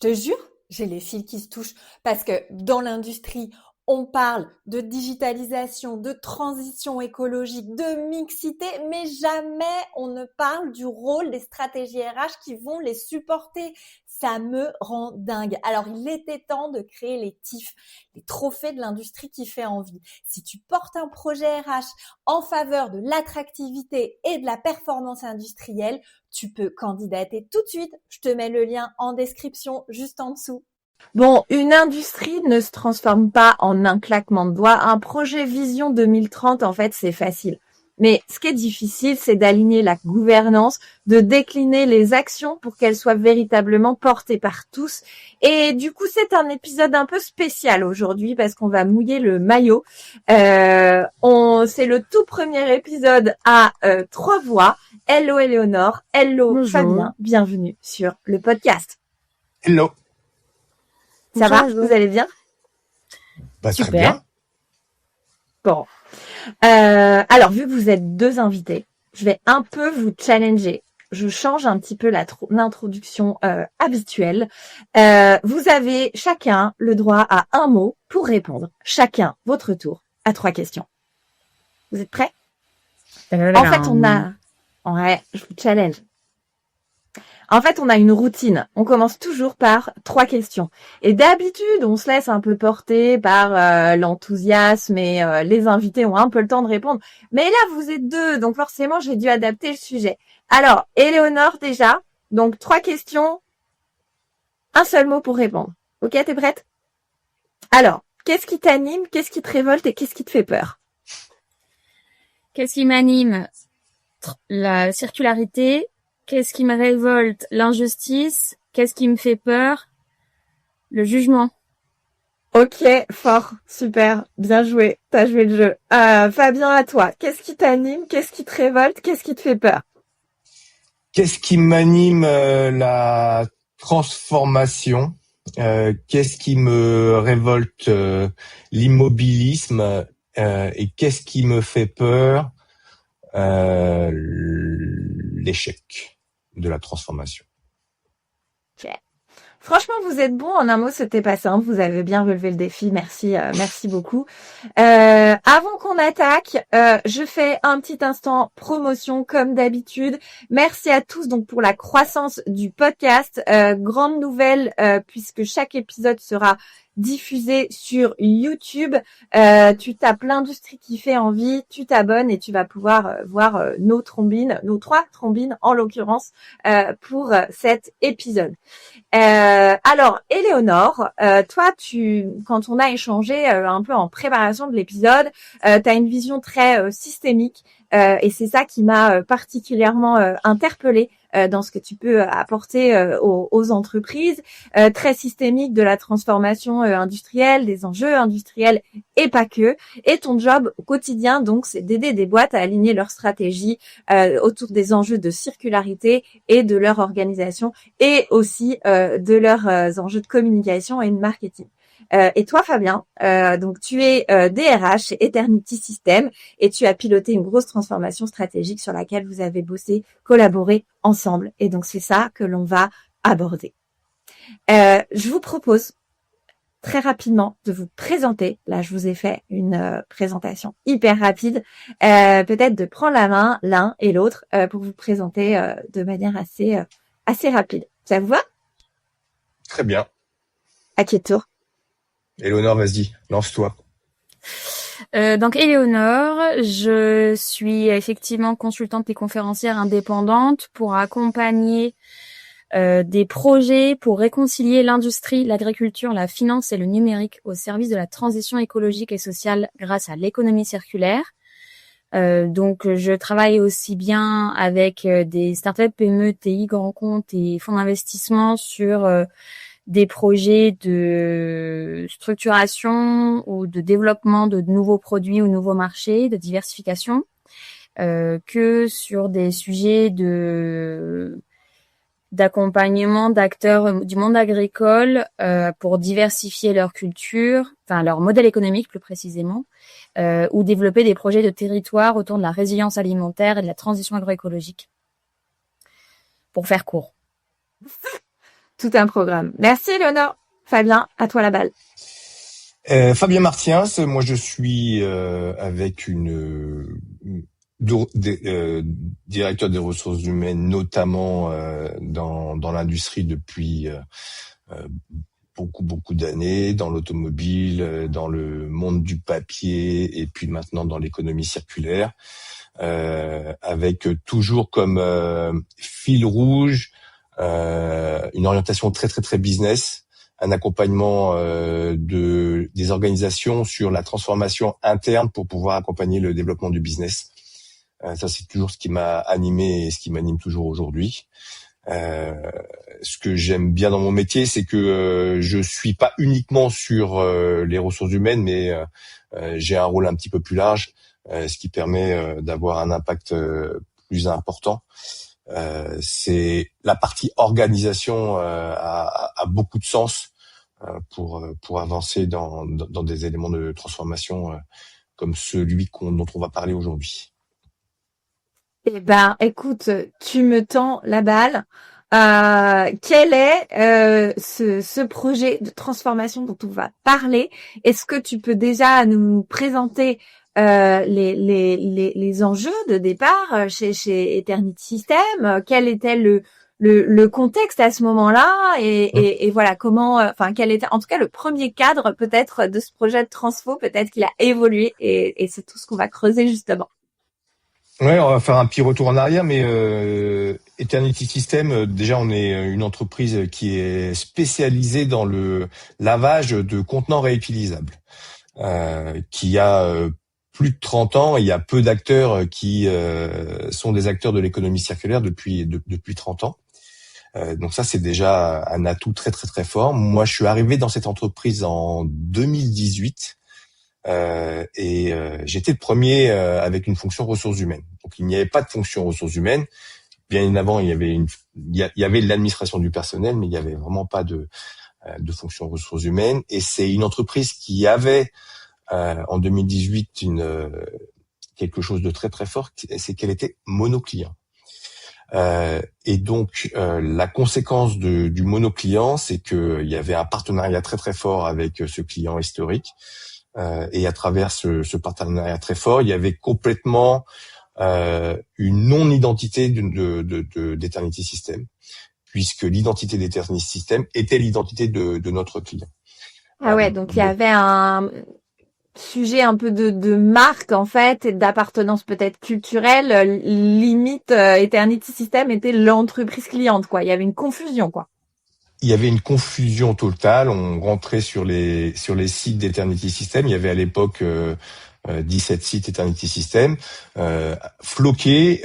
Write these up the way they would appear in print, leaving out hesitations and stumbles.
te jure, j'ai les fils qui se touchent parce que dans l'industrie, on parle de digitalisation, de transition écologique, de mixité, mais jamais on ne parle du rôle des stratégies RH qui vont les supporter. Ça me rend dingue. Alors, il était temps de créer les TIF, les trophées de l'industrie qui fait envie. Si tu portes un projet RH en faveur de l'attractivité et de la performance industrielle, tu peux candidater tout de suite. Je te mets le lien en description juste en dessous. Bon, une industrie ne se transforme pas en un claquement de doigts. Un projet Vision 2030, en fait, c'est facile. Mais ce qui est difficile, c'est d'aligner la gouvernance, de décliner les actions pour qu'elles soient véritablement portées par tous. Et du coup, c'est un épisode un peu spécial aujourd'hui parce qu'on va mouiller le maillot. C'est le tout premier épisode à 3 voix. Hello Éléonore, hello Bonjour. Fabien, bienvenue sur le podcast. Hello. Ça va? Bonjour. Vous allez bien? Très Super. bien. Bon. Alors, vu que vous êtes 2 invités, je vais un peu vous challenger. Je change un petit peu l'introduction habituelle. Vous avez chacun le droit à un mot pour répondre. Chacun votre tour à 3 questions. Vous êtes prêts? En fait, je vous challenge. En fait, on a une routine. On commence toujours par 3 questions. Et d'habitude, on se laisse un peu porter par l'enthousiasme et les invités ont un peu le temps de répondre. Mais là, vous êtes 2, donc forcément, j'ai dû adapter le sujet. Alors, Éléonore déjà. Donc, 3 questions. Un seul mot pour répondre. Ok, t'es prête? Alors, qu'est-ce qui t'anime, qu'est-ce qui te révolte et qu'est-ce qui te fait peur? Qu'est-ce qui m'anime? La circularité. Qu'est-ce qui me révolte? L'injustice. Qu'est-ce qui me fait peur? Le jugement. Ok, fort, super, bien joué, t'as joué le jeu. Fabien, à toi, qu'est-ce qui t'anime, qu'est-ce qui te révolte, qu'est-ce qui te fait peur? Qu'est-ce qui m'anime? La transformation. Qu'est-ce qui me révolte? L'immobilisme. Et qu'est-ce qui me fait peur? L'échec de la transformation. Franchement, vous êtes bon. En un mot, c'était pas simple. Vous avez bien relevé le défi. Merci, merci beaucoup. Avant qu'on attaque, je fais un petit instant promotion comme d'habitude. Merci à tous donc pour la croissance du podcast. Grande nouvelle puisque chaque épisode sera diffusé sur YouTube. Tu tapes l'industrie qui fait envie, tu t'abonnes et tu vas pouvoir voir nos 3 trombines en l'occurrence pour cet épisode. Alors, Éléonore, toi, quand on a échangé un peu en préparation de l'épisode, tu as une vision très systémique et c'est ça qui m'a particulièrement interpellée dans ce que tu peux apporter aux entreprises, très systémique de la transformation industrielle, des enjeux industriels et pas que. Et ton job au quotidien, donc, c'est d'aider des boîtes à aligner leur stratégie autour des enjeux de circularité et de leur organisation et aussi de leurs enjeux de communication et de marketing. Et toi, Fabien, donc tu es DRH chez Eternity Systems et tu as piloté une grosse transformation stratégique sur laquelle vous avez bossé, collaboré ensemble. Et donc c'est ça que l'on va aborder. Je vous propose très rapidement de vous présenter. Là, je vous ai fait une présentation hyper rapide. Peut-être de prendre la main l'un et l'autre pour vous présenter de manière assez rapide. Ça vous va? Très bien. À qui est tour? Éléonore, vas-y, lance-toi. Donc Éléonore, je suis effectivement consultante et conférencière indépendante pour accompagner des projets pour réconcilier l'industrie, l'agriculture, la finance et le numérique au service de la transition écologique et sociale grâce à l'économie circulaire. Donc je travaille aussi bien avec des startups, PME, TI, grands comptes et fonds d'investissement sur des projets de structuration ou de développement de nouveaux produits ou nouveaux marchés, de diversification, que sur des sujets d'accompagnement d'acteurs du monde agricole pour diversifier leur culture, enfin leur modèle économique plus précisément, ou développer des projets de territoire autour de la résilience alimentaire et de la transition agroécologique. Pour faire court. Tout un programme. Merci, Éléonore. Fabien, à toi la balle. Fabien Martiens, moi je suis avec directeur des ressources humaines, notamment dans l'industrie depuis beaucoup d'années, dans l'automobile, dans le monde du papier et puis maintenant dans l'économie circulaire, avec toujours comme fil rouge une orientation très très très business, un accompagnement des organisations sur la transformation interne pour pouvoir accompagner le développement du business. Ça, c'est toujours ce qui m'a animé et ce qui m'anime toujours aujourd'hui. Ce que j'aime bien dans mon métier, c'est que je suis pas uniquement sur les ressources humaines, mais j'ai un rôle un petit peu plus large, ce qui permet d'avoir un impact plus important. C'est la partie organisation a beaucoup de sens pour avancer dans des éléments de transformation comme celui dont on va parler aujourd'hui. Eh ben, écoute, tu me tends la balle. Quel est ce projet de transformation dont on va parler? Est-ce que tu peux déjà nous présenter les enjeux de départ chez Eternity System? Quel était le contexte à ce moment-là et voilà comment, quel était en tout cas le premier cadre peut-être de ce projet de transfo, peut-être qu'il a évolué et c'est tout ce qu'on va creuser justement. Ouais, on va faire un petit retour en arrière, mais Eternity System, déjà on est une entreprise qui est spécialisée dans le lavage de contenants réutilisables, qui a plus de 30 ans. Il y a peu d'acteurs qui sont des acteurs de l'économie circulaire depuis 30 ans. Donc ça, c'est déjà un atout très très très fort. Moi, je suis arrivé dans cette entreprise en 2018. J'étais le premier avec une fonction ressources humaines. Donc il n'y avait pas de fonction ressources humaines. Bien avant, il y avait l'administration du personnel, mais il n'y avait vraiment pas de fonction ressources humaines. Et c'est une entreprise qui avait en 2018 quelque chose de très très fort, c'est qu'elle était monoclient. Et donc la conséquence du monoclient, c'est qu'il y avait un partenariat très très fort avec ce client historique. Et à travers ce partenariat très fort, il y avait complètement une non-identité d'Eternity System, puisque l'identité d'Eternity System était l'identité de notre client. Ah ouais, donc il y avait un sujet un peu de marque en fait, et d'appartenance peut-être culturelle. Limite, Eternity System était l'entreprise cliente, quoi. Il y avait une confusion, quoi. Il y avait une confusion totale. On rentrait sur les sites d'Eternity System. Il y avait à l'époque 17 sites Eternity System, floqués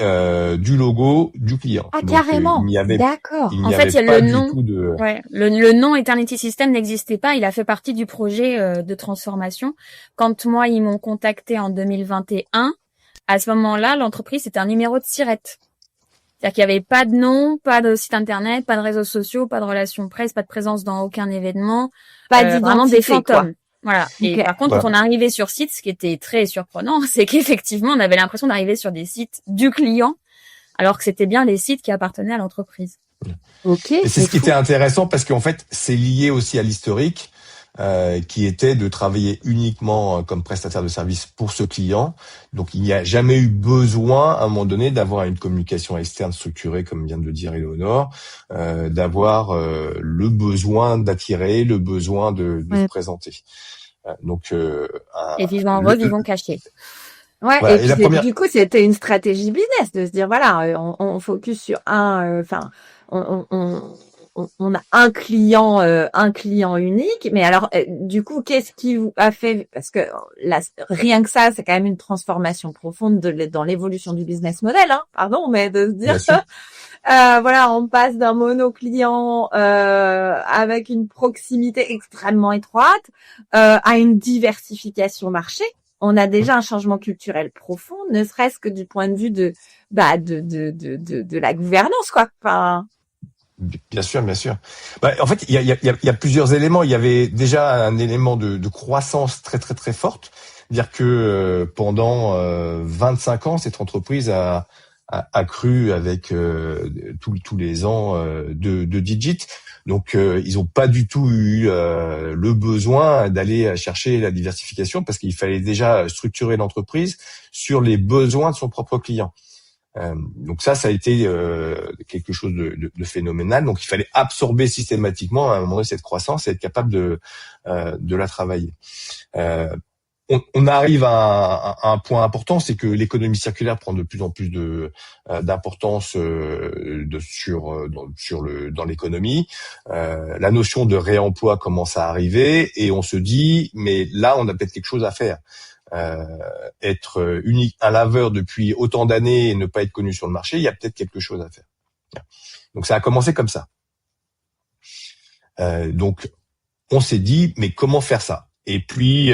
du logo du client. Ah, donc, carrément. D'accord. En fait, il y a le nom. Ouais, le nom Eternity System n'existait pas. Il a fait partie du projet de transformation. Quand moi, ils m'ont contacté en 2021, à ce moment-là, l'entreprise c'était un numéro de SIRET. C'est-à-dire qu'il n'y avait pas de nom, pas de site internet, pas de réseaux sociaux, pas de relations presse, pas de présence dans aucun événement. Pas d'identité, vraiment des fantômes. Quoi. Voilà. Okay. Et par contre, quand on arrivait sur site, ce qui était très surprenant, c'est qu'effectivement, on avait l'impression d'arriver sur des sites du client, alors que c'était bien les sites qui appartenaient à l'entreprise. Ok. Et c'est ce qui était intéressant parce qu'en fait, c'est lié aussi à l'historique. Qui était de travailler uniquement comme prestataire de service pour ce client. Donc, il n'y a jamais eu besoin, à un moment donné, d'avoir une communication externe structurée, comme vient de le dire Éléonore, d'avoir le besoin d'attirer, le besoin de se présenter. Donc, et vivant heureux, vivant caché. Ouais, voilà, et puis du coup, c'était une stratégie business de se dire, voilà, on focus sur on a un client unique, mais alors du coup, qu'est-ce qui vous a fait, parce que là, rien que ça, c'est quand même une transformation profonde dans l'évolution du business model, hein, pardon, mais de se dire voilà, on passe d'un monoclient avec une proximité extrêmement étroite à une diversification marché. On a déjà un changement culturel profond, ne serait-ce que du point de vue de la gouvernance, quoi. Enfin. Bien sûr. En fait, il y a plusieurs éléments. Il y avait déjà un élément de croissance très très très forte, c'est-à-dire que pendant 25 ans, cette entreprise a cru avec tous les ans de digits. Donc ils ont pas du tout eu le besoin d'aller chercher la diversification parce qu'il fallait déjà structurer l'entreprise sur les besoins de son propre client. Donc ça a été quelque chose de phénoménal. Donc il fallait absorber systématiquement à un moment donné cette croissance et être capable de la travailler. On arrive à un point important, c'est que l'économie circulaire prend de plus en plus d'importance dans l'économie. La notion de réemploi commence à arriver et on se dit mais là on a peut-être quelque chose à faire. Être unique, un laveur depuis autant d'années et ne pas être connu sur le marché, il y a peut-être quelque chose à faire. Donc ça a commencé comme ça. Donc on s'est dit mais comment faire ça? Et puis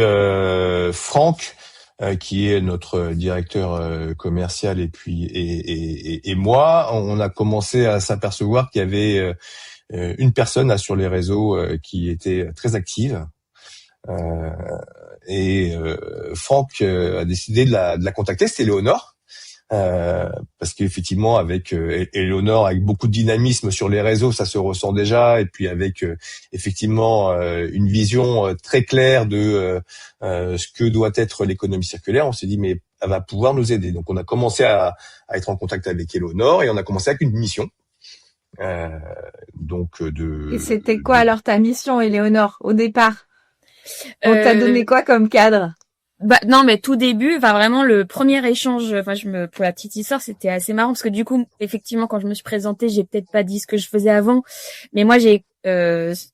Franck, qui est notre directeur commercial, et moi, on a commencé à s'apercevoir qu'il y avait une personne là, sur les réseaux qui était très active. Et Franck a décidé de la contacter, c'était Léonore. Parce qu'effectivement avec Éléonore, avec beaucoup de dynamisme sur les réseaux, ça se ressent déjà, et puis avec effectivement une vision très claire de ce que doit être l'économie circulaire, on s'est dit mais elle va pouvoir nous aider. Donc on a commencé à être en contact avec Éléonore et on a commencé avec une mission. Et c'était quoi alors ta mission, Éléonore, au départ? On t'a donné quoi comme cadre? Non, mais tout début, vraiment le premier échange, pour la petite histoire, c'était assez marrant parce que du coup, effectivement, quand je me suis présentée, j'ai peut-être pas dit ce que je faisais avant, mais moi j'ai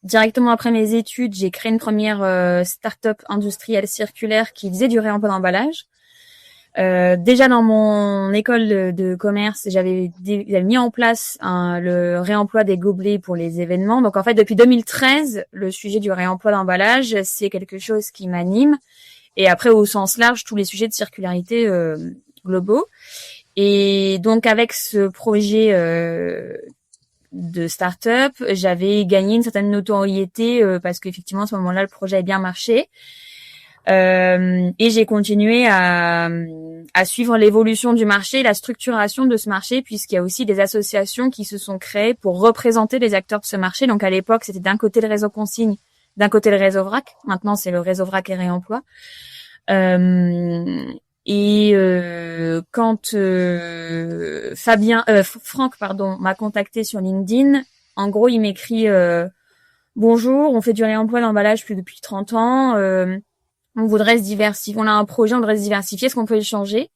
directement après mes études, j'ai créé une première start-up industrielle circulaire qui faisait du réemploi d'emballage. Déjà dans mon école de commerce, j'avais mis en place le réemploi des gobelets pour les événements. Donc en fait, depuis 2013, le sujet du réemploi d'emballage, c'est quelque chose qui m'anime. Et après, au sens large, tous les sujets de circularité globaux. Et donc, avec ce projet de start-up, j'avais gagné une certaine notoriété parce qu'effectivement, à ce moment-là, le projet a bien marché. Et j'ai continué à suivre l'évolution du marché, la structuration de ce marché, puisqu'il y a aussi des associations qui se sont créées pour représenter les acteurs de ce marché. Donc, à l'époque, c'était d'un côté le réseau consigne, d'un côté le réseau vrac. Maintenant, c'est le réseau vrac et réemploi. Quand Franck m'a contacté sur LinkedIn, en gros, il m'écrit bonjour, on fait du réemploi d'emballage depuis 30 ans, on voudrait se diversifier, on a un projet, on voudrait se diversifier, est-ce qu'on peut le changer?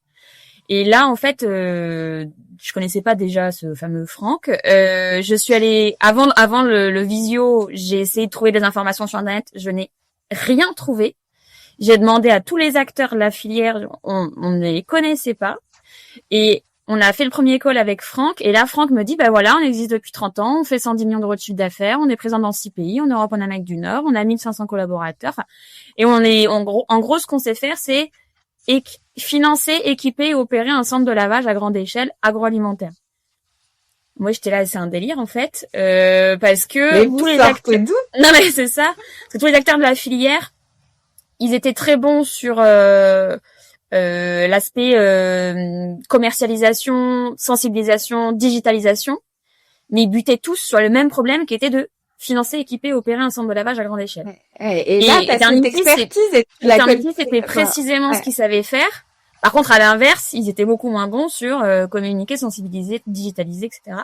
Et là, en fait, je connaissais pas déjà ce fameux Franck. Je suis allée avant le visio, j'ai essayé de trouver des informations sur Internet, je n'ai rien trouvé. J'ai demandé à tous les acteurs de la filière, on ne les connaissait pas. Et on a fait le premier call avec Franck. Et là, Franck me dit, voilà, on existe depuis 30 ans, on fait 110 millions d'euros de chiffre d'affaires, on est présent dans 6 pays, en Europe, en Amérique du Nord, on a 1500 collaborateurs. Et on est, en gros, ce qu'on sait faire, c'est financer, équiper et opérer un centre de lavage à grande échelle agroalimentaire. Moi, j'étais là, c'est un délire, en fait, parce que tous les acteurs... Non, mais c'est ça. Parce que tous les acteurs de la filière, ils étaient très bons sur l'aspect commercialisation, sensibilisation, digitalisation, mais ils butaient tous sur le même problème qui était de financer, équiper, opérer un centre de lavage à grande échelle. Et là, t'as une expertise. C'était précisément ce qu'ils savaient faire. Par contre, à l'inverse, ils étaient beaucoup moins bons sur communiquer, sensibiliser, digitaliser, etc.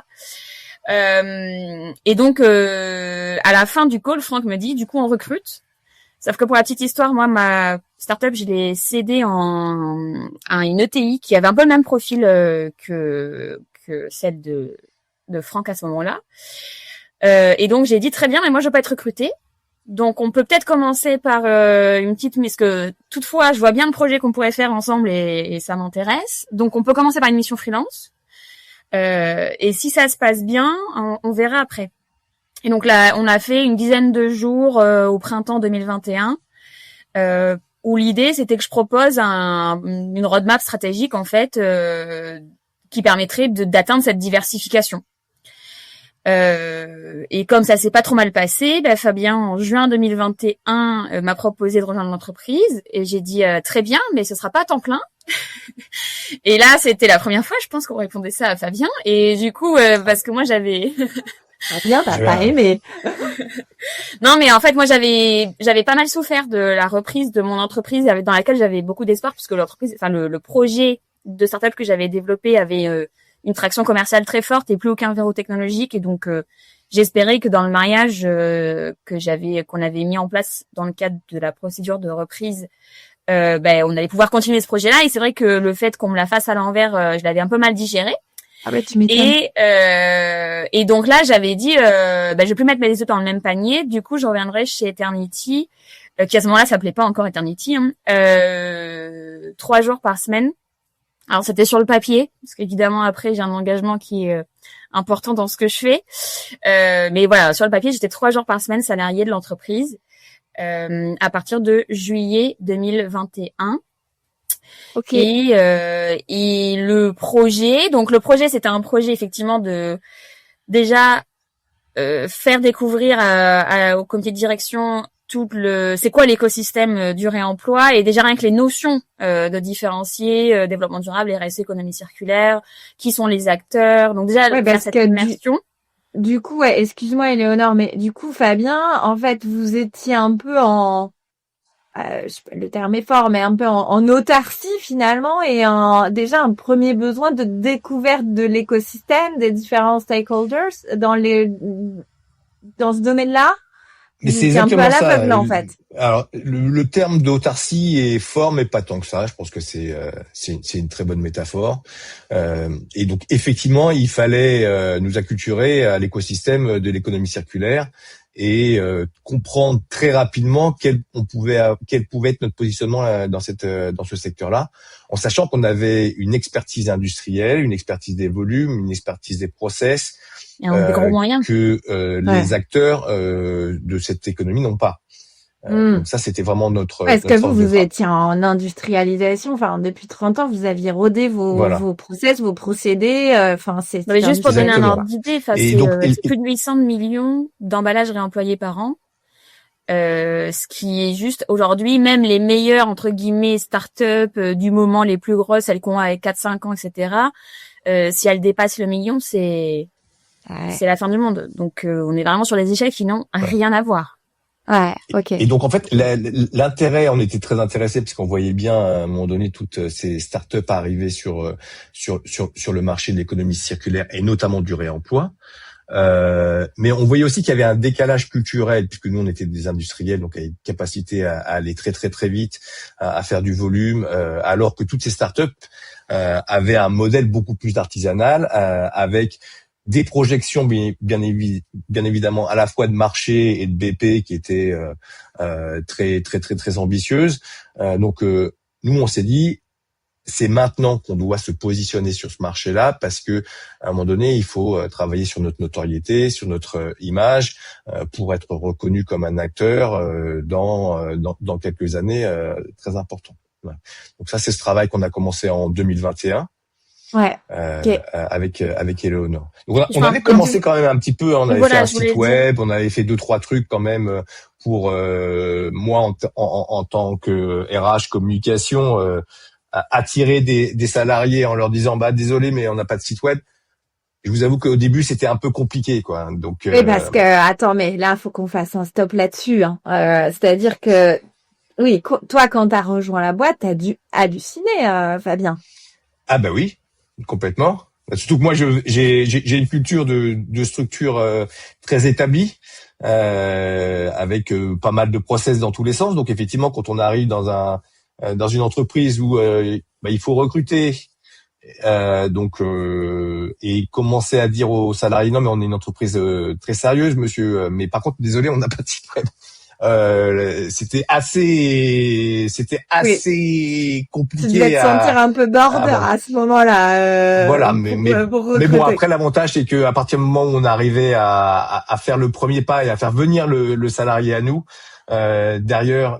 Et donc, à la fin du call, Franck me dit, du coup, on recrute. Sauf que pour la petite histoire, moi, ma startup, je l'ai cédée à une ETI qui avait un peu le même profil que celle de Franck à ce moment-là. Et donc, j'ai dit, très bien, mais moi, je veux pas être recrutée. Donc, on peut peut-être commencer par une petite... Parce que, toutefois, je vois bien le projet qu'on pourrait faire ensemble et ça m'intéresse. Donc, on peut commencer par une mission freelance. Et si ça se passe bien, on verra après. Et donc là, on a fait une dizaine de jours au printemps 2021, où l'idée c'était que je propose une roadmap stratégique en fait qui permettrait d'atteindre cette diversification. Et comme ça s'est pas trop mal passé, Fabien en juin 2021 m'a proposé de rejoindre l'entreprise et j'ai dit très bien, mais ce sera pas à temps plein. Et là, c'était la première fois, je pense qu'on répondait ça à Fabien. Et du coup, parce que moi j'avais Bien, t'as pas aimé. Non, mais en fait, moi, j'avais pas mal souffert de la reprise de mon entreprise dans laquelle j'avais beaucoup d'espoir, puisque l'entreprise, enfin, le projet de startup que j'avais développé avait une traction commerciale très forte et plus aucun verrou technologique. Et donc, j'espérais que dans le mariage qu'on avait mis en place dans le cadre de la procédure de reprise, on allait pouvoir continuer ce projet-là. Et c'est vrai que le fait qu'on me la fasse à l'envers, je l'avais un peu mal digéré. Ah bah tu m'étonnes. Et donc là, j'avais dit, je vais plus mettre mes œufs dans le même panier. Du coup, je reviendrai chez Eternity, qui à ce moment-là s'appelait pas encore Eternity, 3 jours par semaine. Alors c'était sur le papier, parce qu'évidemment après j'ai un engagement qui est important dans ce que je fais. Mais voilà, sur le papier, j'étais 3 jours par semaine salariée de l'entreprise à partir de juillet 2021. Ok. Et le projet, c'était un projet effectivement de déjà faire découvrir au comité de direction c'est quoi l'écosystème du réemploi, et déjà rien que les notions de différencier développement durable, RSE, économie circulaire, qui sont les acteurs. Donc déjà faire cette immersion. Du coup, ouais, excuse-moi Éléonore, mais du coup Fabien, en fait, vous étiez un peu le terme est fort, mais un peu en autarcie finalement, et déjà un premier besoin de découverte de l'écosystème, des différents stakeholders dans ce domaine-là. Mais c'est exactement un peu à ça. l'aveugle, en fait. Alors, le terme d'autarcie est fort, mais pas tant que ça. Je pense que c'est une très bonne métaphore. Et donc, effectivement, il fallait nous acculturer à l'écosystème de l'économie circulaire et comprendre très rapidement quel pouvait être notre positionnement dans ce secteur-là, en sachant qu'on avait une expertise industrielle, une expertise des volumes, une expertise des process, des gros moyens que les acteurs de cette économie n'ont pas. Donc ça, c'était vraiment notre... Est-ce que vous étiez en industrialisation, enfin, depuis 30 ans, vous aviez rodé vos process, vos procédés, c'est... juste pour donner un ordre d'idée, c'est plus de 800 millions d'emballages réemployés par an. Ce qui est juste, aujourd'hui, même les meilleures, entre guillemets, start-up du moment, les plus grosses, celles qui ont 4-5 ans, etc., si elles dépassent le million, c'est la fin du monde. Donc, on est vraiment sur des échelles qui n'ont rien à voir. Ouais, ok. Et donc, en fait, l'intérêt, on était très intéressés parce qu'on voyait bien, à un moment donné, toutes ces startups arriver sur le marché de l'économie circulaire et notamment du réemploi. Mais on voyait aussi qu'il y avait un décalage culturel, puisque nous, on était des industriels, donc avec capacité à aller très, très, très vite, à faire du volume, alors que toutes ces startups avaient un modèle beaucoup plus artisanal, avec des projections bien évidemment à la fois de marché et de BP qui étaient très très très très ambitieuses. Donc nous on s'est dit c'est maintenant qu'on doit se positionner sur ce marché-là, parce que à un moment donné il faut travailler sur notre notoriété, sur notre image pour être reconnu comme un acteur dans quelques années très important. Voilà. Donc ça c'est ce travail qu'on a commencé en 2021. Ouais. Avec Éléonore. Donc on avait commencé quand même un petit peu, on avait fait un site web, on avait fait 2-3 trucs quand même pour moi en tant que RH communication, attirer des salariés en leur disant désolé mais on n'a pas de site web. Je vous avoue qu'au début c'était un peu compliqué quoi. Donc oui, parce que attends, mais là faut qu'on fasse un stop là-dessus. C'est-à-dire que oui, toi quand t'as rejoint la boîte, t'as dû halluciner, Fabien. Ah bah oui. Complètement. Surtout que moi, j'ai une culture de structure très établie, avec pas mal de process dans tous les sens. Donc effectivement, quand on arrive dans une entreprise où il faut recruter, et commencer à dire aux salariés non mais on est une entreprise très sérieuse, monsieur. Mais par contre, désolé, on n'a pas de site web. C'était assez compliqué. Tu devais te sentir un peu border à ce moment-là. Voilà, mais bon, après l'avantage c'est que à partir du moment où on arrivait à faire le premier pas et à faire venir le salarié à nous, derrière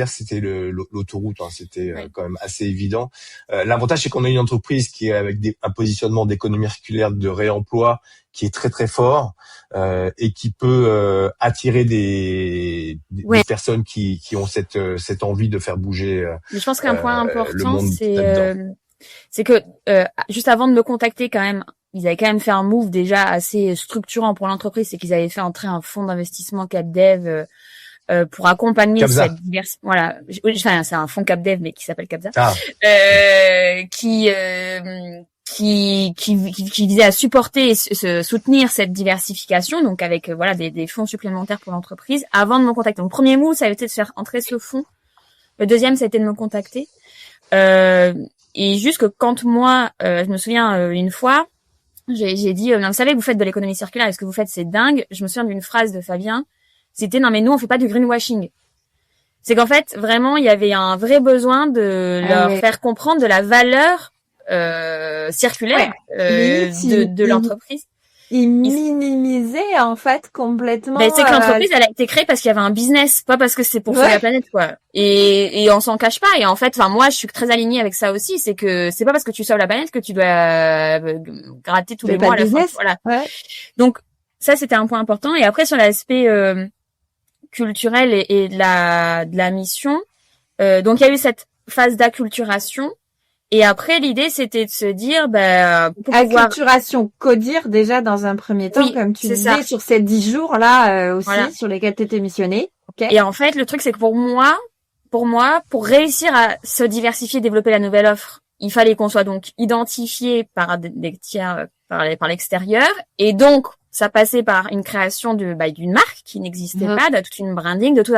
c'était l'autoroute, c'était quand même assez évident. L'avantage c'est qu'on a une entreprise qui est avec un positionnement d'économie circulaire, de réemploi qui est très très fort, et qui peut attirer des personnes qui ont cette envie de faire bouger. Mais je pense qu'un point important c'est que juste avant de me contacter quand même ils avaient quand même fait un move déjà assez structurant pour l'entreprise, c'est qu'ils avaient fait entrer un fonds d'investissement CapDev pour accompagner Capza. cette diversité. Voilà, enfin c'est un fonds CapDev mais qui s'appelle Capza, Ah, qui visait à supporter et soutenir cette diversification, donc avec voilà des fonds supplémentaires pour l'entreprise avant de me contacter. Donc, le premier move, ça a été de faire entrer ce fonds. Le deuxième, ça a été de me contacter. Et juste que quand moi, je me souviens une fois, j'ai dit, non, vous savez que vous faites de l'économie circulaire, et ce que vous faites, c'est dingue. Je me souviens d'une phrase de Fabien, c'était, non mais nous, on fait pas du greenwashing. C'est qu'en fait, vraiment, il y avait un vrai besoin de leur faire comprendre de la valeur circulaire de l'entreprise. Ils minimisaient en fait complètement. Ben, c'est que l'entreprise elle a été créée parce qu'il y avait un business, pas parce que c'est pour sauver la planète quoi. Et on s'en cache pas. Et en fait, enfin moi je suis très alignée avec ça aussi, c'est que c'est pas parce que tu sauves la planète que tu dois gratter tous les mois à la fin. Voilà. Ouais. Donc ça c'était un point important. Et après sur l'aspect culturel et de la mission, donc il y a eu cette phase d'acculturation. Et après, l'idée, c'était de se dire, acculturation, codir déjà dans un premier temps, comme tu disais, sur ces 10 jours-là aussi, sur lesquels tu étais missionné. Okay. Et en fait, le truc, c'est que pour moi, pour réussir à se diversifier, développer la nouvelle offre, il fallait qu'on soit donc identifié par des tiers, par l'extérieur. Et donc, ça passait par une création d'une marque qui n'existait pas, de toute une branding, de tout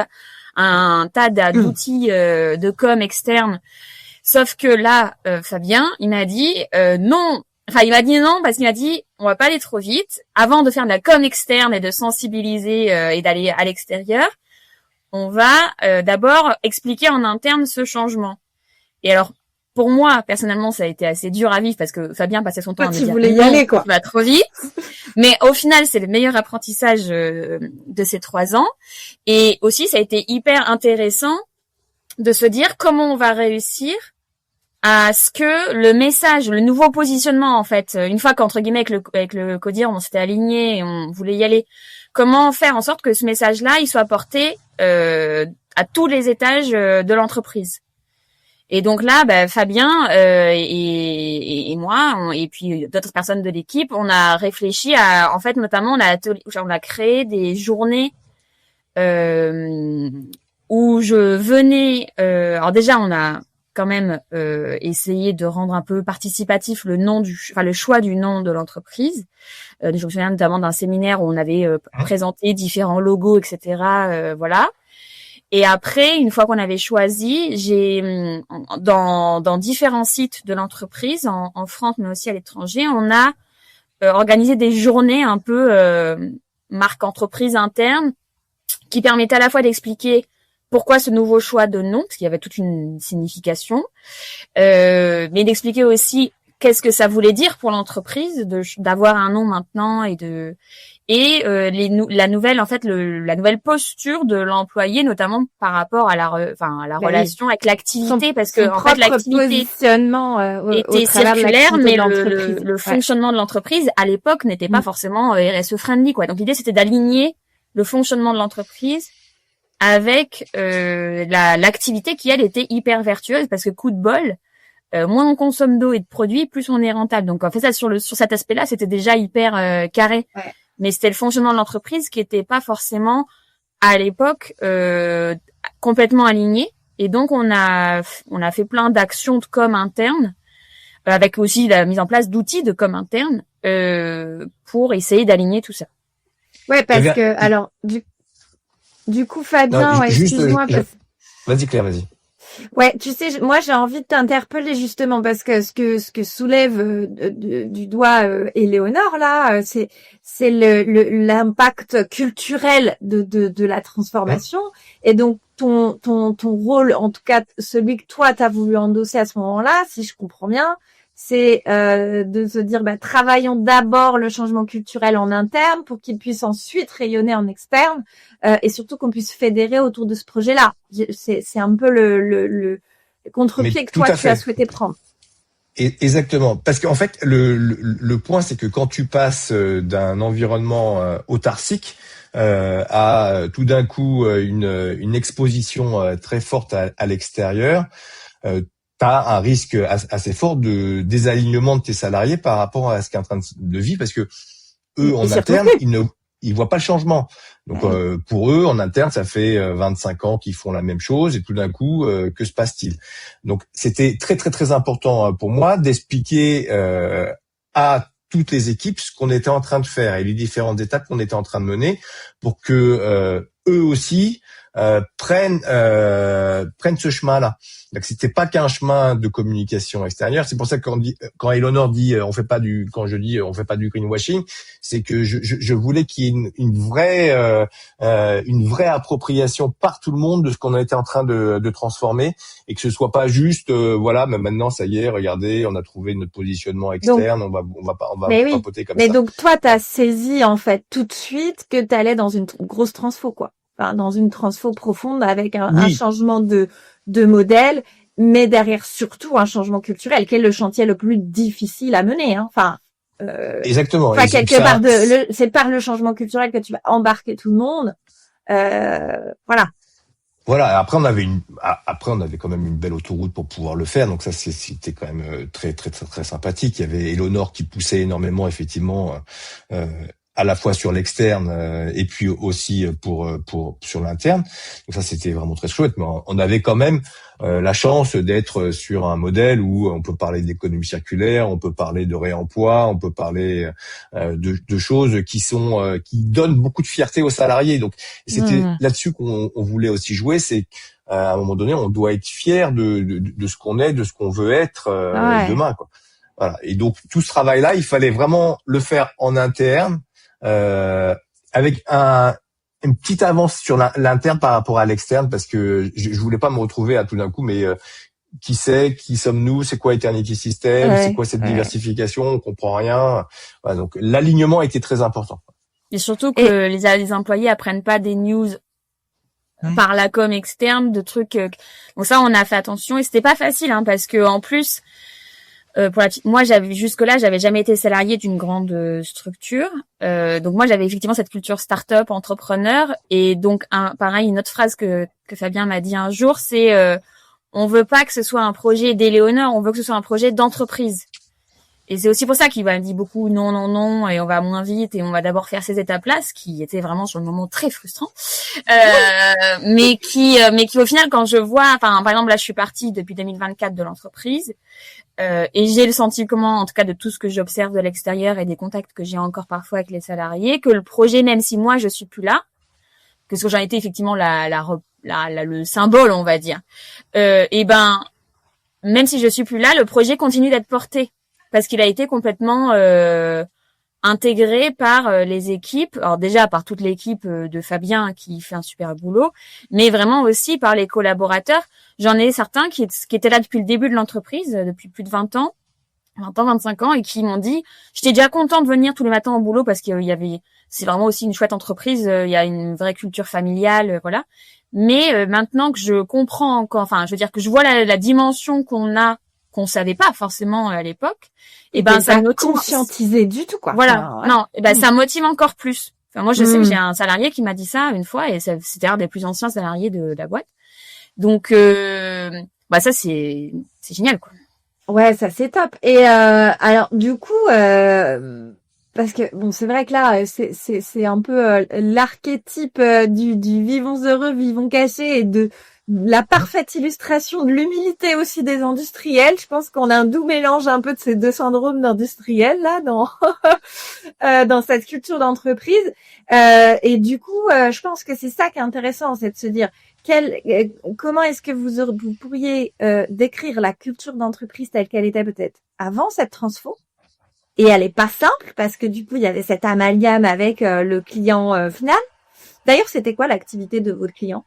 un tas d'outils de com externes. Sauf que là, Fabien, il m'a dit non. Enfin, il m'a dit non parce qu'il m'a dit on va pas aller trop vite. Avant de faire de la com externe et de sensibiliser et d'aller à l'extérieur, on va d'abord expliquer en interne ce changement. Et alors, pour moi, personnellement, ça a été assez dur à vivre parce que Fabien passait son temps à me dire voulais y aller, quoi. Tu vas trop vite. Mais au final, c'est le meilleur apprentissage de ces 3 ans. Et aussi, ça a été hyper intéressant de se dire comment on va réussir à ce que le message, le nouveau positionnement en fait, une fois qu'entre guillemets avec le codir on s'était aligné et on voulait y aller, comment faire en sorte que ce message-là il soit porté à tous les étages de l'entreprise. Et donc là, Fabien et moi et puis d'autres personnes de l'équipe, on a réfléchi à en fait notamment on a créé des journées où je venais. Alors déjà, on a quand même essayé de rendre un peu participatif le choix du nom de l'entreprise. Je me souviens notamment d'un séminaire où on avait présenté différents logos, etc. Voilà. Et après, une fois qu'on avait choisi, j'ai dans différents sites de l'entreprise, en France mais aussi à l'étranger, on a organisé des journées un peu marque entreprise interne qui permettaient à la fois d'expliquer pourquoi ce nouveau choix de nom, parce qu'il y avait toute une signification, mais d'expliquer aussi qu'est-ce que ça voulait dire pour l'entreprise d'avoir un nom maintenant la nouvelle posture de l'employé, notamment par rapport à la relation avec l'activité, parce que en fait l'activité était circulaire, mais le fonctionnement de l'entreprise à l'époque n'était pas forcément RSE friendly quoi. Donc l'idée c'était d'aligner le fonctionnement de l'entreprise avec l'activité qui elle était hyper vertueuse, parce que coup de bol, moins on consomme d'eau et de produits, plus on est rentable. Donc en fait ça sur cet aspect-là, c'était déjà hyper carré. Ouais. Mais c'était le fonctionnement de l'entreprise qui était pas forcément à l'époque complètement aligné. Et donc on a fait plein d'actions de com interne, avec aussi la mise en place d'outils de com interne pour essayer d'aligner tout ça. Ouais, parce que alors du coup, Fabien, excuse-moi. Vas-y Claire, vas-y. Ouais, tu sais, moi j'ai envie de t'interpeller justement parce que ce que soulève du doigt Éléonore là, c'est l'impact culturel de la transformation et donc ton rôle, en tout cas celui que toi t'as voulu endosser à ce moment-là, si je comprends bien, c'est de se dire travaillons d'abord le changement culturel en interne pour qu'il puisse ensuite rayonner en externe et surtout qu'on puisse fédérer autour de ce projet-là. C'est un peu le contre-pied que toi tu as souhaité prendre. Exactement, parce qu'en fait le point c'est que quand tu passes d'un environnement autarcique à tout d'un coup une exposition très forte à l'extérieur, t'as un risque assez fort de désalignement de tes salariés par rapport à ce qui est en train de vivre, parce que eux, en interne, ils voient pas le changement. Donc, pour eux, en interne, ça fait 25 ans qu'ils font la même chose, et tout d'un coup, que se passe-t-il? Donc, c'était très, très, très important pour moi d'expliquer à toutes les équipes ce qu'on était en train de faire et les différentes étapes qu'on était en train de mener pour que eux aussi prennent ce chemin-là. Donc c'était pas qu'un chemin de communication extérieure. C'est pour ça que quand Eleonore dit on fait pas du greenwashing, c'est que je voulais qu'il y ait une vraie appropriation par tout le monde de ce qu'on était en train de transformer, et que ce soit pas juste voilà, mais maintenant ça y est, regardez, on a trouvé notre positionnement externe, donc, on va papoter comme ça. Mais donc toi t'as saisi en fait tout de suite que t'allais dans une grosse transfo, quoi. Enfin, dans une transfo profonde avec un changement de modèle, mais derrière surtout un changement culturel, qui est le chantier le plus difficile à mener. Hein. Enfin, exactement. Enfin, quelque part c'est par le changement culturel que tu vas embarquer tout le monde. Voilà. Voilà. Après, on avait quand même une belle autoroute pour pouvoir le faire. Donc ça, c'était quand même très, très, très, très sympathique. Il y avait Eleonore qui poussait énormément, effectivement, à la fois sur l'externe et puis aussi pour sur l'interne. Donc ça, c'était vraiment très chouette. Mais on avait quand même la chance d'être sur un modèle où on peut parler d'économie circulaire, on peut parler de réemploi, on peut parler de choses qui donnent beaucoup de fierté aux salariés. Donc c'était là-dessus qu'on voulait aussi jouer. C'est à un moment donné, on doit être fier de ce qu'on est, de ce qu'on veut être demain, quoi. Voilà. Et donc tout ce travail-là, il fallait vraiment le faire en interne. Avec une petite avance sur l'interne par rapport à l'externe, parce que je voulais pas me retrouver à tout d'un coup, mais qui sommes-nous, c'est quoi Eternity System, c'est quoi cette diversification, on comprend rien. Voilà, donc l'alignement était très important. Et surtout que les employés apprennent pas des news par la com externe, de trucs. Donc ça, on a fait attention, et c'était pas facile, hein, parce que en plus. Moi, jusque-là, j'avais jamais été salariée d'une grande structure. Donc moi, j'avais effectivement cette culture start-up, entrepreneur. Et donc, pareil, une autre phrase que Fabien m'a dit un jour, c'est on veut pas que ce soit un projet d'Éléonore, on veut que ce soit un projet d'entreprise. Et c'est aussi pour ça qu'il m'a dit beaucoup non, et on va moins vite, et on va d'abord faire ces étapes-là, ce qui était vraiment sur le moment très frustrant. Mais qui au final, quand je vois, enfin, par exemple, là, je suis partie depuis 2024 de l'entreprise, et j'ai le sentiment, en tout cas de tout ce que j'observe de l'extérieur et des contacts que j'ai encore parfois avec les salariés, que le projet, même si moi je suis plus là, que ce que j'en étais effectivement le symbole, on va dire, et ben, même si je suis plus là, le projet continue d'être porté, parce qu'il a été complètement intégré par les équipes, alors déjà par toute l'équipe de Fabien qui fait un super boulot, mais vraiment aussi par les collaborateurs. J'en ai certains qui étaient là depuis le début de l'entreprise, depuis plus de 20 ans, 25 ans, et qui m'ont dit « J'étais déjà content de venir tous les matins au boulot parce qu'il y avait, c'est vraiment aussi une chouette entreprise, il y a une vraie culture familiale, voilà. Mais maintenant que je comprends encore, enfin, je veux dire que je vois la dimension qu'on savait pas forcément à l'époque, et ben ça me conscientisé du tout, quoi. Voilà. Alors, ouais. Non, et ben ça motive encore plus. Enfin, moi je sais que j'ai un salarié qui m'a dit ça une fois, et c'était un des plus anciens salariés de la boîte. Donc ça c'est génial, quoi. Ouais, ça c'est top. Et alors du coup parce que bon, c'est vrai que là c'est un peu l'archétype du vivons heureux, vivons cachés, et de la parfaite illustration de l'humilité aussi des industriels. Je pense qu'on a un doux mélange un peu de ces deux syndromes d'industriels là dans cette culture d'entreprise. Et du coup, je pense que c'est ça qui est intéressant, c'est de se dire comment est-ce que vous pourriez décrire la culture d'entreprise telle qu'elle était peut-être avant cette transfo. Et elle est pas simple parce que du coup, il y avait cet amalgame avec le client final. D'ailleurs, c'était quoi l'activité de votre client?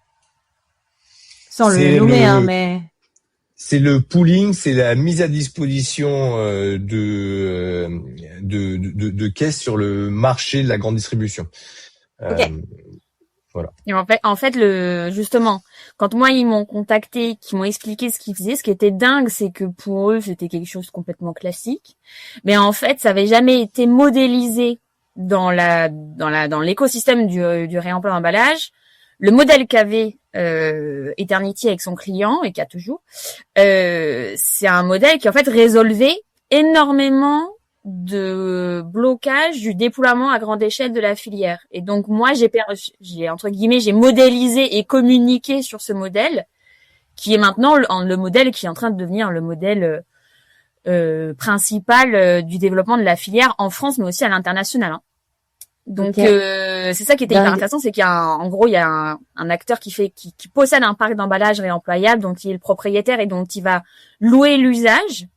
Sans le nommer, mais... C'est le pooling, c'est la mise à disposition de caisses sur le marché de la grande distribution. Okay. Voilà. Et en fait, justement, quand moi ils m'ont contacté, qu'ils m'ont expliqué ce qu'ils faisaient, ce qui était dingue, c'est que pour eux c'était quelque chose de complètement classique, mais en fait ça avait jamais été modélisé dans l'écosystème du réemploi d'emballage. le modèle qu'avait Eternity avec son client et qu'a toujours, c'est un modèle qui en fait résolvait énormément de blocage du déploiement à grande échelle de la filière. Et donc moi j'ai entre guillemets j'ai modélisé et communiqué sur ce modèle qui est maintenant le modèle qui est en train de devenir le modèle principal du développement de la filière en France mais aussi à l'international. Hein. Donc c'est ça qui était hyper intéressant, c'est qu'il y a il y a un acteur qui possède un parc d'emballage réemployable dont il est le propriétaire et dont il va louer l'usage.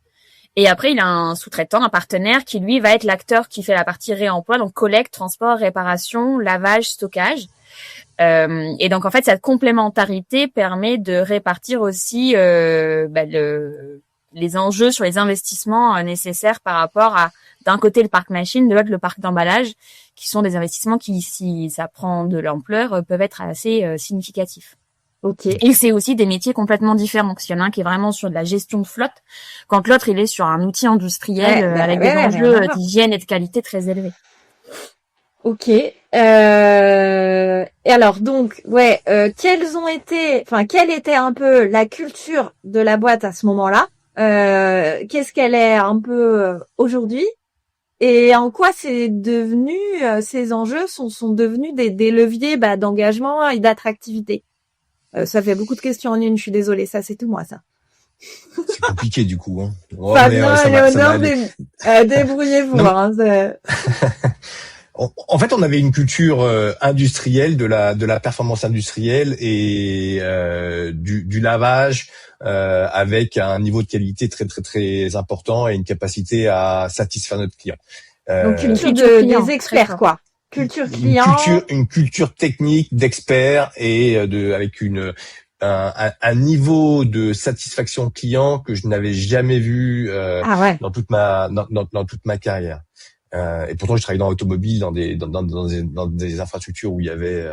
Et après, il a un sous-traitant, un partenaire qui, lui, va être l'acteur qui fait la partie réemploi, donc collecte, transport, réparation, lavage, stockage. Et donc, en fait, cette complémentarité permet de répartir aussi les enjeux sur les investissements nécessaires par rapport à, d'un côté, le parc machine, de l'autre, le parc d'emballage, qui sont des investissements qui, si ça prend de l'ampleur, peuvent être assez significatifs. Okay. Et c'est aussi des métiers complètement différents. Parce qu'il y en a un qui est vraiment sur de la gestion de flotte, quand l'autre il est sur un outil industriel avec des enjeux d'hygiène et de qualité très élevés. Ok. Et alors donc, quelle était un peu la culture de la boîte à ce moment-là? Qu'est-ce qu'elle est un peu aujourd'hui? Et en quoi c'est devenu ces enjeux sont devenus des leviers d'engagement et d'attractivité? Ça fait beaucoup de questions en une, je suis désolée, ça c'est tout moi ça. C'est compliqué du coup. Hein. Oh, Fabien, Léonore, débrouillez-vous. Hein, en fait, on avait une culture industrielle de la performance industrielle et du lavage avec un niveau de qualité très très très important et une capacité à satisfaire notre client. Donc culture des experts quoi. Culture client, une culture technique d'experts et avec un niveau de satisfaction client que je n'avais jamais vu dans toute ma carrière. Et pourtant, je travaillais dans l'automobile, dans des infrastructures où il y avait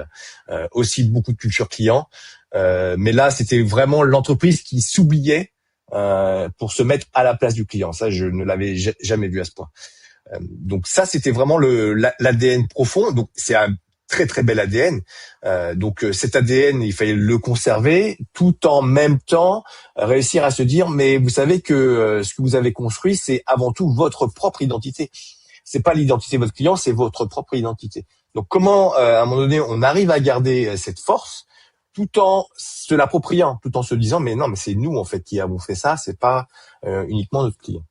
aussi beaucoup de culture client. Mais là, c'était vraiment l'entreprise qui s'oubliait pour se mettre à la place du client. Ça, je ne l'avais jamais vu à ce point. Donc ça, c'était vraiment l'ADN profond. Donc c'est un très très bel ADN. Donc cet ADN, il fallait le conserver, tout en même temps réussir à se dire, mais vous savez que ce que vous avez construit, c'est avant tout votre propre identité. C'est pas l'identité de votre client, c'est votre propre identité. Donc comment, à un moment donné, on arrive à garder cette force tout en se l'appropriant, tout en se disant, mais non, mais c'est nous en fait qui avons fait ça, c'est pas uniquement notre client.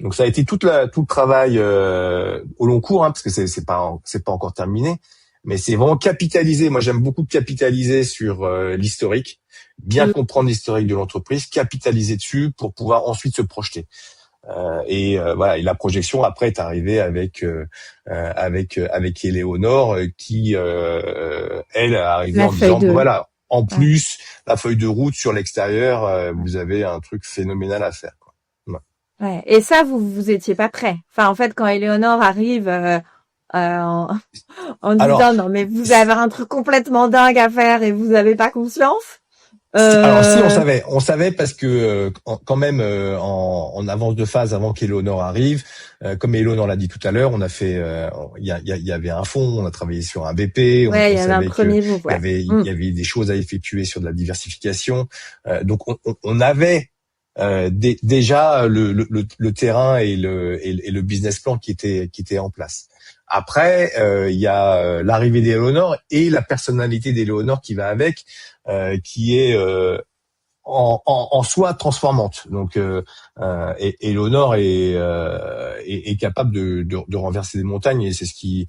Donc ça a été tout le travail au long cours, hein, parce que c'est pas encore terminé, mais c'est vraiment capitaliser. Moi, j'aime beaucoup capitaliser sur l'historique, bien comprendre l'historique de l'entreprise, capitaliser dessus pour pouvoir ensuite se projeter. Et voilà. Et la projection après est arrivée avec Éléonore qui elle est arrivée en disant voilà, en plus la feuille de route sur l'extérieur, vous avez un truc phénoménal à faire. Ouais. Et ça, vous étiez pas prêt. Enfin, en fait, quand Éléonore arrive en disant non, mais vous avez un truc complètement dingue à faire et vous avez pas conscience. Alors si on savait parce que quand même en avance de phase avant qu'Éléonore arrive, comme Éléonore l'a dit tout à l'heure, on a fait il y avait un fonds, on a travaillé sur un BP, il y avait un premier move, il y avait des choses à effectuer sur de la diversification, donc on avait déjà le terrain et le business plan qui était en place. Après, il y a l'arrivée d'Éléonore et la personnalité d'Éléonore qui va avec, qui est en soi transformante. Donc, Éléonore est capable de renverser des montagnes et c'est ce qui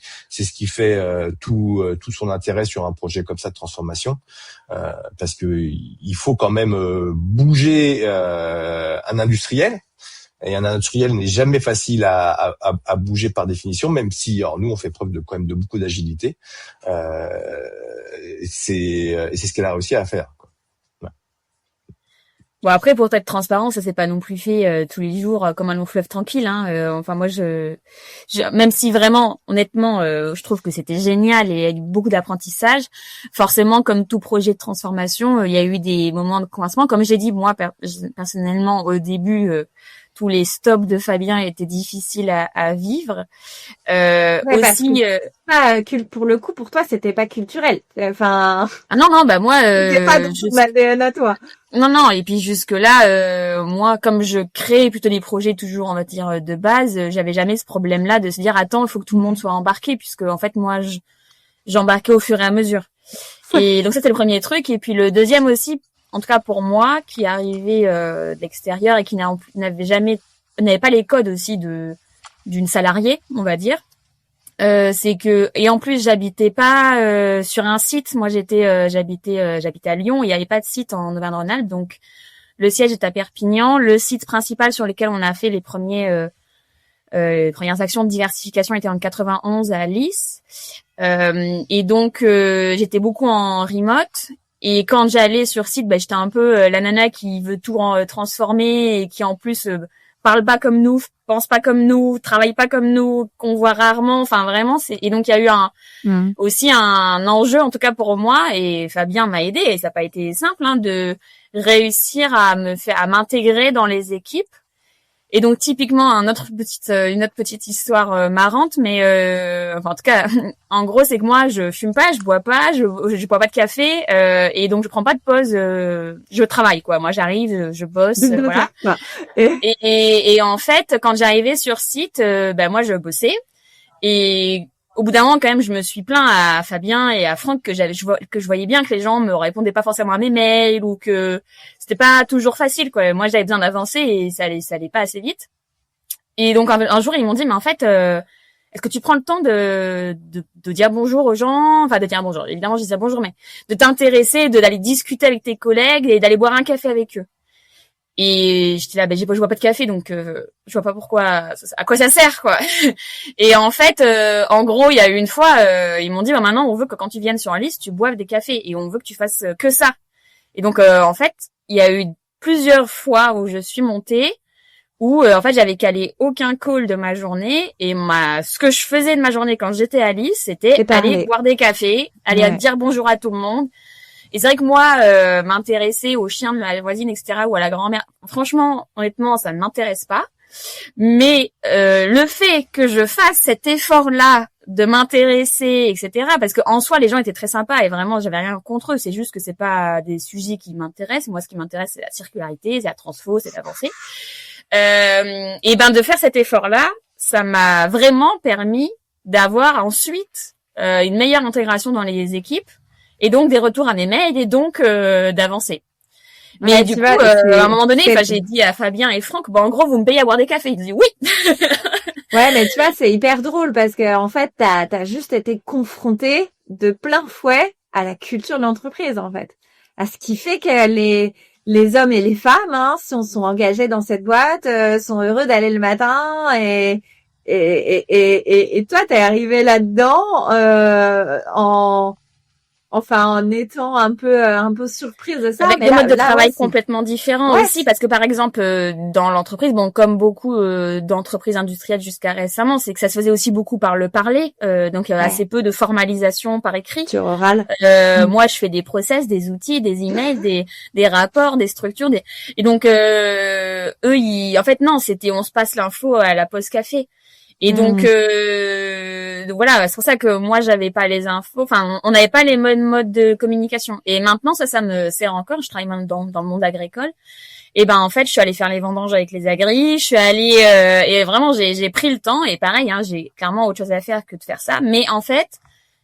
fait tout son intérêt sur un projet comme ça de transformation, parce que il faut quand même bouger un industriel. Et un industriel n'est jamais facile à bouger par définition, même si alors nous on fait preuve quand même de beaucoup d'agilité. C'est ce qu'elle a réussi à faire. Bon après pour être transparent, ça c'est pas non plus fait tous les jours comme un long fleuve tranquille. Enfin moi même si vraiment honnêtement je trouve que c'était génial et il y a eu beaucoup d'apprentissage. Forcément comme tout projet de transformation, il y a eu des moments de coincement. Comme j'ai dit moi personnellement au début, tous les stops de Fabien étaient difficiles à vivre. Ouais, Aussi pour le coup, pour toi, c'était pas culturel. Enfin, ah non bah moi c'était pas dans ton ADN à toi. Non, et puis jusque-là, moi, comme je crée plutôt des projets toujours, on va dire, de base, j'avais jamais ce problème-là de se dire, attends, il faut que tout le monde soit embarqué, puisque en fait, moi, j'embarquais au fur et à mesure. Et donc ça, c'est le premier truc. Et puis le deuxième aussi, en tout cas pour moi, qui est arrivé de l'extérieur et qui n'avait pas les codes aussi d'une salariée, on va dire. C'est que et en plus j'habitais pas sur un site. Moi j'habitais à Lyon. Il n'y avait pas de site en Auvergne-Rhône-Alpes, donc le siège est à Perpignan. Le site principal sur lequel on a fait les premières actions de diversification était en 91 à Lys. Et donc j'étais beaucoup en remote. Et quand j'allais sur site, j'étais un peu la nana qui veut tout transformer et qui en plus parle pas comme nous, pense pas comme nous, travaille pas comme nous, qu'on voit rarement. Enfin vraiment, et donc il y a eu aussi un enjeu en tout cas pour moi, et Fabien m'a aidé et ça n'a pas été simple de réussir à m'intégrer dans les équipes. Et donc typiquement une autre petite histoire marrante, mais en tout cas en gros c'est que moi je fume pas, je bois pas, je bois pas de café et donc je prends pas de pause, je travaille quoi. Moi j'arrive, je bosse, voilà. Et en fait quand j'arrivais sur site, moi je bossais et au bout d'un moment, quand même, je me suis plaint à Fabien et à Franck que je voyais bien que les gens me répondaient pas forcément à mes mails ou que c'était pas toujours facile, quoi. Moi, j'avais besoin d'avancer et ça allait pas assez vite. Et donc, un jour, ils m'ont dit, mais en fait, est-ce que tu prends le temps de dire bonjour aux gens? Enfin, de dire bonjour. Évidemment, je disais bonjour, mais de t'intéresser, d'aller discuter avec tes collègues et d'aller boire un café avec eux. Et j'étais là, je bois pas de café, donc je vois pas pourquoi, à quoi ça sert, quoi. Et en fait, en gros, il y a eu une fois, ils m'ont dit, maintenant, on veut que quand tu viennes sur un liste, tu boives des cafés et on veut que tu fasses que ça. Et donc, en fait, il y a eu plusieurs fois où je suis montée, où en fait, j'avais calé aucun call de ma journée et ce que je faisais de ma journée quand j'étais à Lys, c'était aller boire des cafés, aller dire bonjour à tout le monde. Et c'est vrai que moi, m'intéresser aux chiens de ma voisine, etc., ou à la grand-mère, franchement, honnêtement, ça ne m'intéresse pas. Mais le fait que je fasse cet effort-là de m'intéresser, etc., parce que en soi, les gens étaient très sympas et vraiment, j'avais rien contre eux. C'est juste que c'est pas des sujets qui m'intéressent. Moi, ce qui m'intéresse, c'est la circularité, c'est la transfo, c'est d'avancer. Et de faire cet effort-là, ça m'a vraiment permis d'avoir ensuite une meilleure intégration dans les équipes. Et donc des retours à mes mails et donc d'avancer. Mais ouais, du coup, à un moment donné, j'ai dit à Fabien et Franck, en gros, vous me payez à boire des cafés. Ils disent oui. Ouais, mais tu vois, c'est hyper drôle parce que en fait, t'as juste été confronté de plein fouet à la culture de l'entreprise, en fait, à ce qui fait que les hommes et les femmes, sont engagés dans cette boîte, sont heureux d'aller le matin et toi, t'es arrivé là-dedans en étant un peu surprise de ça. Avec des modes de travail complètement différents aussi, parce que par exemple, dans l'entreprise, comme beaucoup d'entreprises industrielles jusqu'à récemment, c'est que ça se faisait aussi beaucoup par le parler, donc il y a assez peu de formalisation par écrit. Tu oral. Moi, je fais des process, des outils, des emails, des rapports, des structures, et donc eux, en fait non, c'était on se passe l'info à la pause café. Et donc voilà, c'est pour ça que moi j'avais pas les infos, enfin on n'avait pas les modes de communication. Et maintenant ça me sert encore, je travaille même dans le monde agricole. Et en fait, je suis allée faire les vendanges avec les agris, je suis allée et vraiment j'ai pris le temps et pareil j'ai clairement autre chose à faire que de faire ça, mais en fait,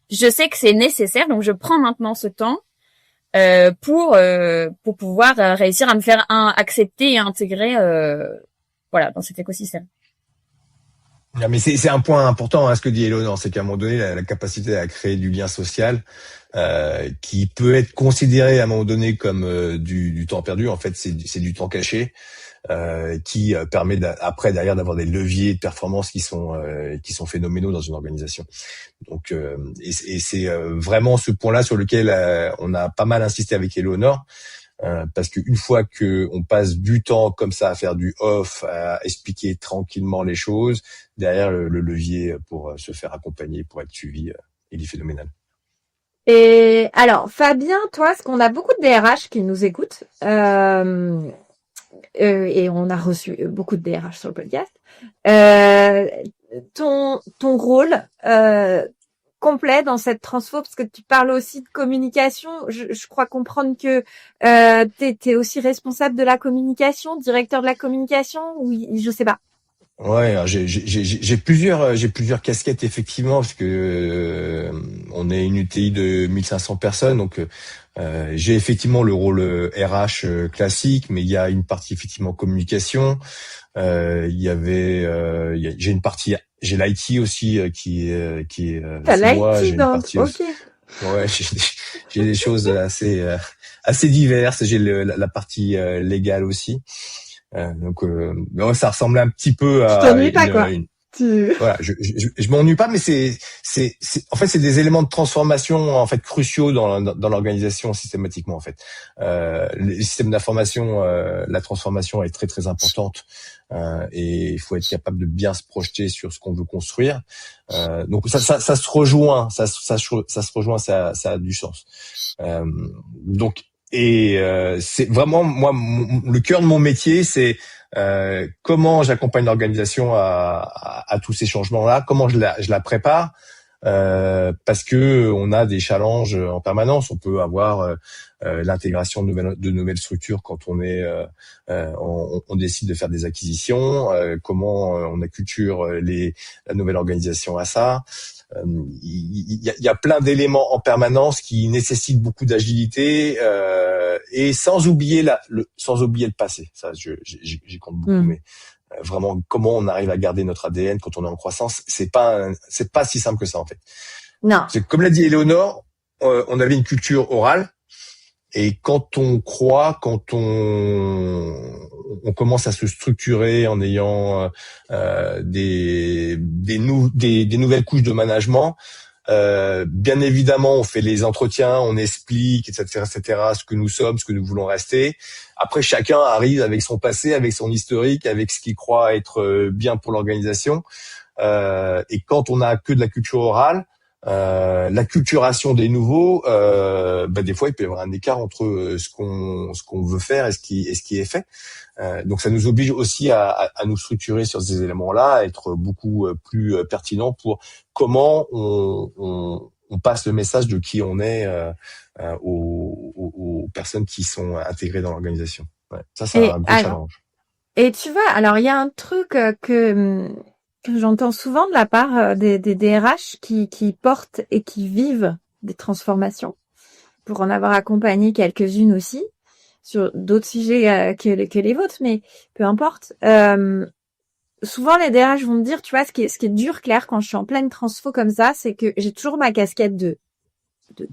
je sais que c'est nécessaire, donc je prends maintenant ce temps pour pouvoir réussir à me faire accepter et intégrer dans cet écosystème. Non, mais c'est un point important, ce que dit Éléonore, c'est qu'à un moment donné, la capacité à créer du lien social, qui peut être considéré à un moment donné comme du temps perdu, en fait, c'est du temps caché, qui permet après derrière d'avoir des leviers de performance qui sont phénoménaux dans une organisation. Donc et c'est vraiment ce point-là sur lequel on a pas mal insisté avec Éléonore. parce qu'une fois que on passe du temps comme ça à faire du off, à expliquer tranquillement les choses, derrière le levier pour se faire accompagner, pour être suivi, il est phénoménal. Et alors, Fabien, toi, parce qu'on a beaucoup de DRH qui nous écoutent, et on a reçu beaucoup de DRH sur le podcast. Ton rôle complet dans cette transfo, parce que tu parles aussi de communication. Je crois comprendre que t'es aussi responsable de la communication, directeur de la communication, ou je sais pas. Ouais, j'ai plusieurs casquettes effectivement, parce que on est une UTI de 1500 personnes, donc j'ai effectivement le rôle RH classique, mais il y a une partie effectivement communication. J'ai une partie, j'ai l'IT aussi qui est T'as c'est moi. J'ai l'IT, une donc, partie aussi. ok. Ouais, j'ai des choses assez diverses. J'ai la partie légale aussi. Donc ouais, ça ressemble un petit peu Tu à t'ennuies pas, quoi. Voilà, je m'ennuie pas, mais c'est en fait c'est des éléments de transformation en fait cruciaux dans l'organisation systématiquement en fait. Les systèmes d'information, la transformation est très très importante et il faut être capable de bien se projeter sur ce qu'on veut construire. Donc ça se rejoint, ça se rejoint, ça a du sens. Donc c'est vraiment moi le cœur de mon métier, c'est comment j'accompagne l'organisation à tous ces changements-là, comment je la prépare, parce que on a des challenges en permanence. On peut avoir l'intégration de nouvelles structures quand on décide de faire des acquisitions, comment on acculture la nouvelle organisation à ça. Il y a plein d'éléments en permanence qui nécessitent beaucoup d'agilité et sans oublier le passé. Ça, j'y compte beaucoup, mais vraiment comment on arrive à garder notre ADN quand on est en croissance, c'est pas si simple que ça en fait. Non. C'est comme l'a dit Éléonore, on avait une culture orale. Et quand on commence à se structurer en ayant des nouvelles couches de management, bien évidemment, on fait les entretiens, on explique, etc., ce que nous sommes, ce que nous voulons rester. Après, chacun arrive avec son passé, avec son historique, avec ce qu'il croit être bien pour l'organisation. Et quand on a que de la culture orale, l'acculturation des nouveaux, des fois il peut y avoir un écart entre ce qu'on veut faire et ce qui est fait. Donc ça nous oblige aussi à nous structurer sur ces éléments-là, à être beaucoup plus pertinent pour comment on passe le message de qui on est aux personnes qui sont intégrées dans l'organisation. Ouais, ça c'est un gros challenge. Et tu vois, alors il y a un truc que j'entends souvent de la part des DRH qui portent et qui vivent des transformations, pour en avoir accompagné quelques-unes aussi sur d'autres sujets que les vôtres, mais peu importe. Souvent les DRH vont me dire, tu vois, ce qui est dur, Claire, quand je suis en pleine transfo comme ça, c'est que j'ai toujours ma casquette de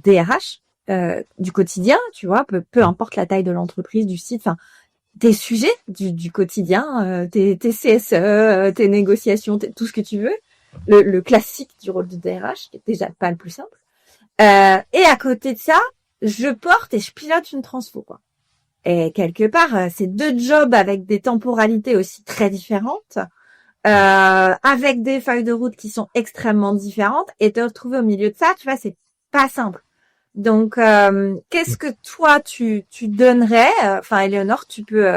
DRH du quotidien, tu vois, peu importe la taille de l'entreprise, du site, enfin tes sujets du quotidien, tes CSE, tes négociations, tout ce que tu veux, le classique du rôle de DRH, qui est déjà pas le plus simple. Et à côté de ça, je porte et je pilote une transfo, quoi. Et quelque part, c'est deux jobs avec des temporalités aussi très différentes, avec des feuilles de route qui sont extrêmement différentes, et te retrouver au milieu de ça, tu vois, c'est pas simple. Donc, qu'est-ce que toi tu donnerais? Enfin, Éléonore, tu peux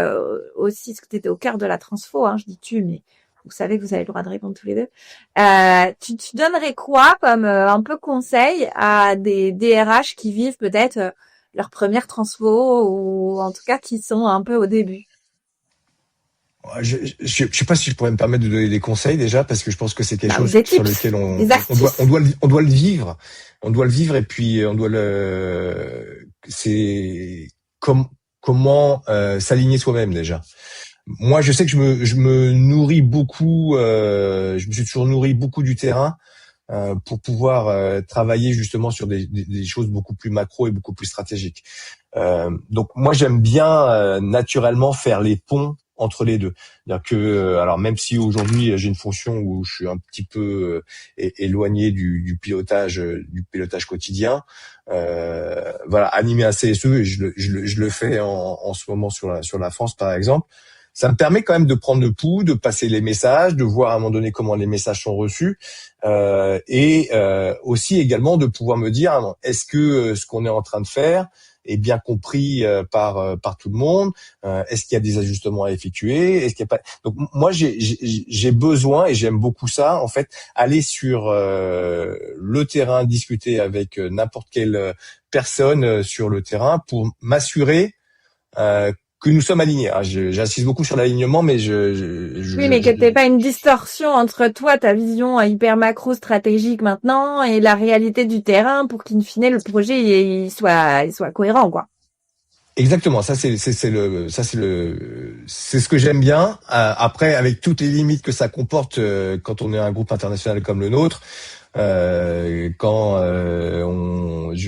aussi, parce que tu étais au cœur de la transfo, hein, je dis tu, mais vous savez que vous avez le droit de répondre tous les deux. Tu donnerais quoi comme un peu conseil à des DRH qui vivent peut-être leur première transfo, ou en tout cas qui sont un peu au début? Je sais pas si je pourrais me permettre de donner des conseils déjà, parce que je pense que c'est quelque chose sur lequel on doit le vivre. On doit le vivre, et puis on doit c'est comment s'aligner soi-même déjà. Moi, je sais que je me nourris beaucoup, je me suis toujours nourri beaucoup du terrain pour pouvoir travailler justement sur des choses beaucoup plus macro et beaucoup plus stratégiques. Donc moi, j'aime bien naturellement faire les ponts entre les deux. C'est-à-dire que, alors même si aujourd'hui j'ai une fonction où je suis un petit peu éloigné du pilotage quotidien, voilà, animer un CSE, et je le fais en ce moment sur la France par exemple. Ça me permet quand même de prendre le pouls, de passer les messages, de voir à un moment donné comment les messages sont reçus, et aussi également de pouvoir me dire est-ce que ce qu'on est en train de faire est bien compris par tout le monde, est-ce qu'il y a des ajustements à effectuer, est-ce qu'il y a pas. Donc moi j'ai besoin, et j'aime beaucoup ça en fait, aller sur le terrain, discuter avec n'importe quelle personne sur le terrain pour m'assurer que nous sommes alignés. J'insiste beaucoup sur l'alignement, mais Oui, mais que t'aies pas une distorsion entre toi, ta vision hyper macro stratégique maintenant, et la réalité du terrain, pour qu'in fine le projet il soit cohérent, quoi. Exactement. C'est ce que j'aime bien. Après, avec toutes les limites que ça comporte quand on est un groupe international comme le nôtre. Je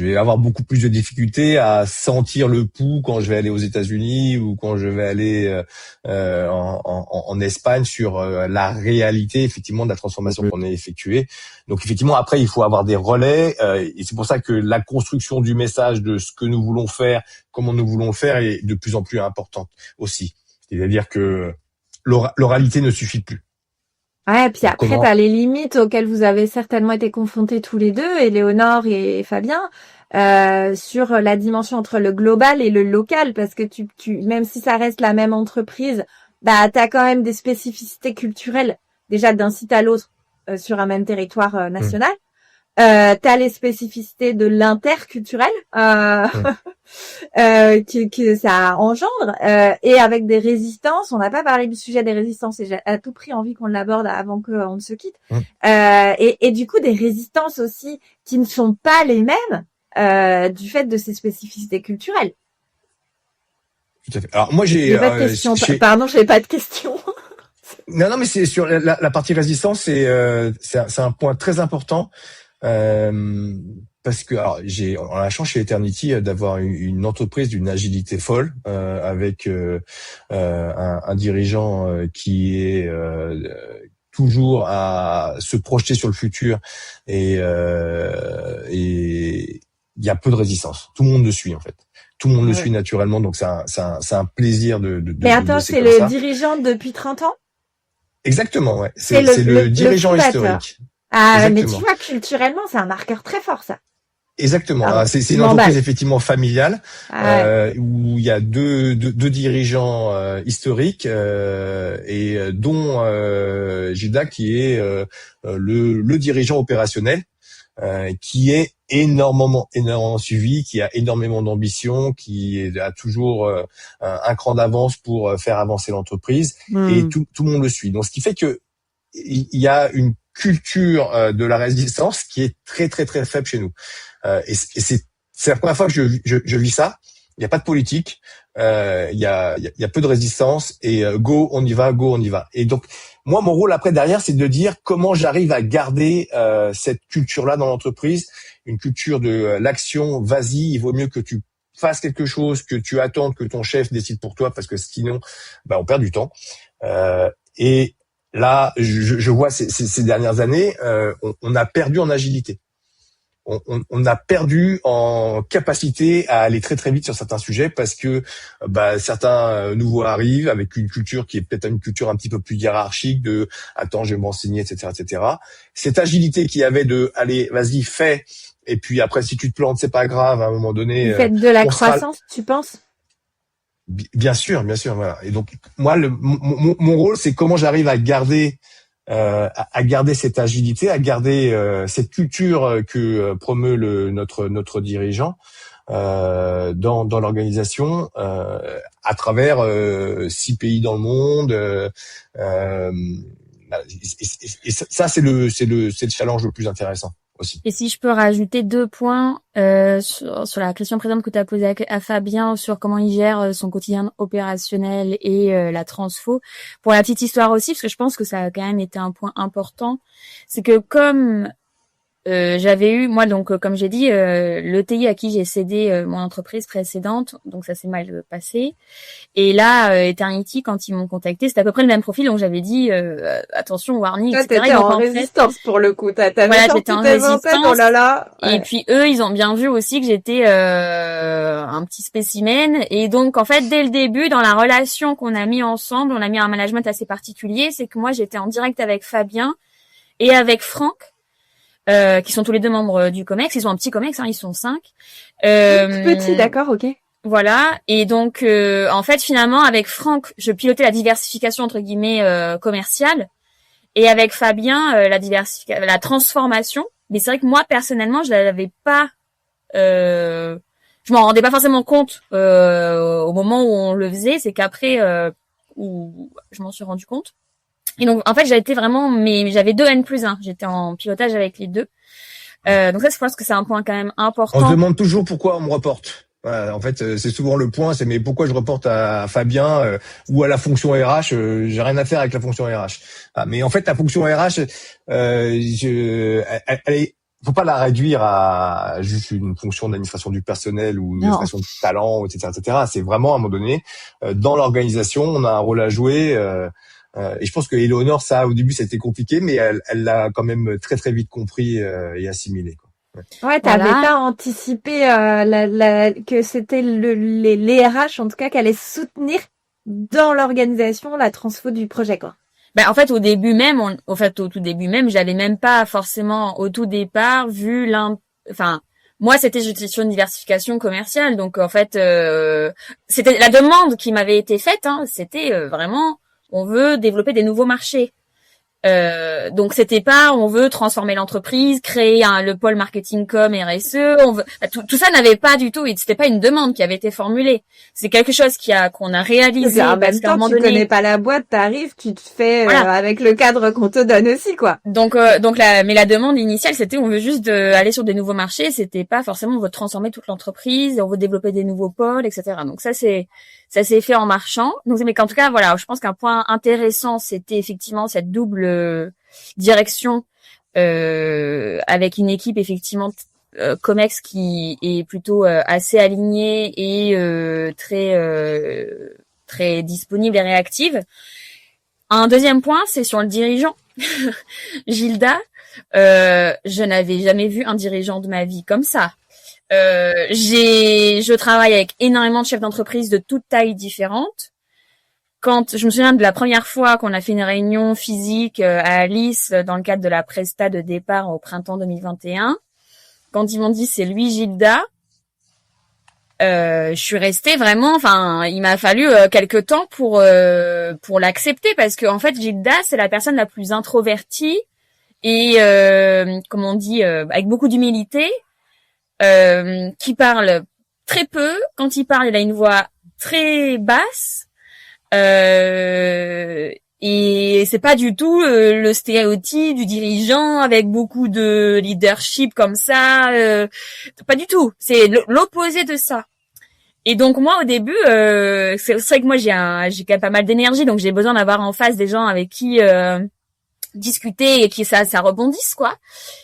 vais avoir beaucoup plus de difficultés à sentir le pouls quand je vais aller aux États-Unis ou quand je vais aller en Espagne sur la réalité effectivement de la transformation qu'on a effectuée. Donc effectivement après il faut avoir des relais et c'est pour ça que la construction du message de ce que nous voulons faire, comment nous voulons le faire est de plus en plus importante aussi. C'est-à-dire que l'oralité ne suffit plus. Ouais, puis après, t'as les limites auxquelles vous avez certainement été confrontés tous les deux, Éléonore et Fabien, sur la dimension entre le global et le local, parce que même si ça reste la même entreprise, bah, t'as quand même des spécificités culturelles, déjà d'un site à l'autre, sur un même territoire national. T'as les spécificités de l'interculturel que ça engendre et avec des résistances. On n'a pas parlé du sujet des résistances et j'ai à tout prix envie qu'on l'aborde avant qu'on ne se quitte. Et du coup des résistances aussi qui ne sont pas les mêmes du fait de ces spécificités culturelles. Tout à fait. Alors moi j'ai pas de question. Pardon, j'avais pas de question. Non, mais c'est sur la partie résistance, c'est un point très important. Parce que alors on a la chance chez Eternity d'avoir une entreprise d'une agilité folle avec un dirigeant qui est toujours à se projeter sur le futur et il y a peu de résistance. Tout le monde le suit en fait. Tout le monde le suit naturellement, donc c'est un plaisir de Mais attends, c'est le dirigeant depuis 30 ans? Exactement, ouais. C'est le dirigeant historique. Ah, mais tu vois, culturellement, c'est un marqueur très fort, ça. Exactement. C'est une entreprise effectivement familiale où il y a deux dirigeants historiques et dont Gilda qui est le dirigeant opérationnel qui est énormément suivi, qui a énormément d'ambition, qui a toujours un cran d'avance pour faire avancer l'entreprise et tout le monde le suit. Donc ce qui fait que il y a une culture de la résistance qui est très très très faible chez nous. Et c'est la première fois que je vis ça. Il n'y a pas de politique, il y a peu de résistance et go on y va. Et donc moi mon rôle après derrière c'est de dire comment j'arrive à garder cette culture-là dans l'entreprise, une culture de l'action. Vas-y, il vaut mieux que tu fasses quelque chose, que tu attendes que ton chef décide pour toi parce que sinon on perd du temps. Et là, je vois ces dernières années, on a perdu en agilité. On a perdu en capacité à aller très très vite sur certains sujets parce que certains nouveaux arrivent avec une culture qui est peut-être une culture un petit peu plus hiérarchique de attends je vais m'enseigner etc. Cette agilité qu'il y avait de allez vas-y fais et puis après si tu te plantes c'est pas grave à un moment donné. Vous faites de la croissance, tu penses? Bien sûr, voilà. Et donc moi, mon rôle, c'est comment j'arrive à garder cette agilité, à garder cette culture que promeut notre dirigeant dans l'organisation à travers 6 pays dans le monde. Et ça, c'est le challenge le plus intéressant. Aussi. Et si je peux rajouter 2 points sur la question précédente que tu as posée à Fabien sur comment il gère son quotidien opérationnel et la transfo. Pour la petite histoire aussi, parce que je pense que ça a quand même été un point important, c'est que comme j'avais eu, moi, donc, comme j'ai dit, l'ETI à qui j'ai cédé mon entreprise précédente, donc ça s'est mal passé. Et là, Eternity, quand ils m'ont contacté, c'était à peu près le même profil, donc j'avais dit, attention, warning, Toi, etc. t'étais Donc, en fait, résistance pour le coup. T'avais voilà, sorti j'étais en tes vingt têtes, résistance. oh là là. Et puis eux, ils ont bien vu aussi que j'étais un petit spécimen. Et donc, en fait, dès le début, dans la relation qu'on a mis ensemble, on a mis un management assez particulier, c'est que moi, j'étais en direct avec Fabien et avec Franck, qui sont tous les deux membres du COMEX. Ils sont un petit COMEX, hein, ils sont 5. Petit, d'accord, ok. Voilà. Et donc, en fait, finalement, avec Franck, je pilotais la diversification entre guillemets commerciale, et avec Fabien, la transformation. Mais c'est vrai que moi, personnellement, je l'avais pas. Je m'en rendais pas forcément compte au moment où on le faisait. C'est qu'après, où je m'en suis rendu compte. Et donc, en fait, j'avais 2 N+1. J'étais en pilotage avec les deux. Donc ça, je pense que c'est un point quand même important. On se demande toujours pourquoi on me reporte. Voilà, en fait, c'est souvent le point, c'est mais pourquoi je reporte à Fabien ou à la fonction RH. J'ai rien à faire avec la fonction RH. Ah, mais en fait, la fonction RH, faut pas la réduire à juste une fonction d'administration du personnel ou d'administration de talent, etc., etc. C'est vraiment à un moment donné, dans l'organisation, on a un rôle à jouer. Et je pense que Éléonore, ça, au début, c'était compliqué, mais elle l'a quand même très très vite compris et assimilé, quoi. Ouais, t'avais pas anticipé que c'était les RH, en tout cas, qui allaient soutenir dans l'organisation la transfo du projet, quoi. En fait, au tout début même, j'avais même pas forcément au tout départ vu moi, j'étais sur une diversification commerciale, donc en fait, c'était la demande qui m'avait été faite, hein, c'était vraiment, on veut développer des nouveaux marchés. Donc c'était pas on veut transformer l'entreprise, créer le pôle marketing com RSE, tout ça n'avait pas du tout, c'était pas une demande qui avait été formulée. C'est quelque chose qu'on a réalisé parce qu'à un moment donné, tu connais pas la boîte, t'arrives, tu te fais avec le cadre qu'on te donne aussi, quoi. Donc la demande initiale, c'était on veut juste aller sur des nouveaux marchés, c'était pas forcément on veut transformer toute l'entreprise, on veut développer des nouveaux pôles, etc. Donc ça s'est fait en marchant. Donc, mais en tout cas, voilà, je pense qu'un point intéressant, c'était effectivement cette double direction avec une équipe effectivement Comex qui est plutôt assez alignée et très disponible et réactive. Un deuxième point, c'est sur le dirigeant. Gilda, je n'avais jamais vu un dirigeant de ma vie comme ça. Je travaille avec énormément de chefs d'entreprise de toutes tailles différentes. Quand je me souviens de la première fois qu'on a fait une réunion physique à Alice dans le cadre de la presta de départ au printemps 2021, quand ils m'ont dit c'est lui Gilda, je suis restée vraiment, il m'a fallu quelques temps pour l'accepter parce que en fait Gilda c'est la personne la plus introvertie et comme on dit avec beaucoup d'humilité. Qui parle très peu. Quand il parle, il a une voix très basse. Et c'est pas du tout le stéréotype du dirigeant avec beaucoup de leadership comme ça. Pas du tout. C'est l'opposé de ça. Et donc moi au début, c'est vrai que moi j'ai quand même pas mal d'énergie, donc j'ai besoin d'avoir en face des gens avec qui discuter et qui ça rebondisse, quoi.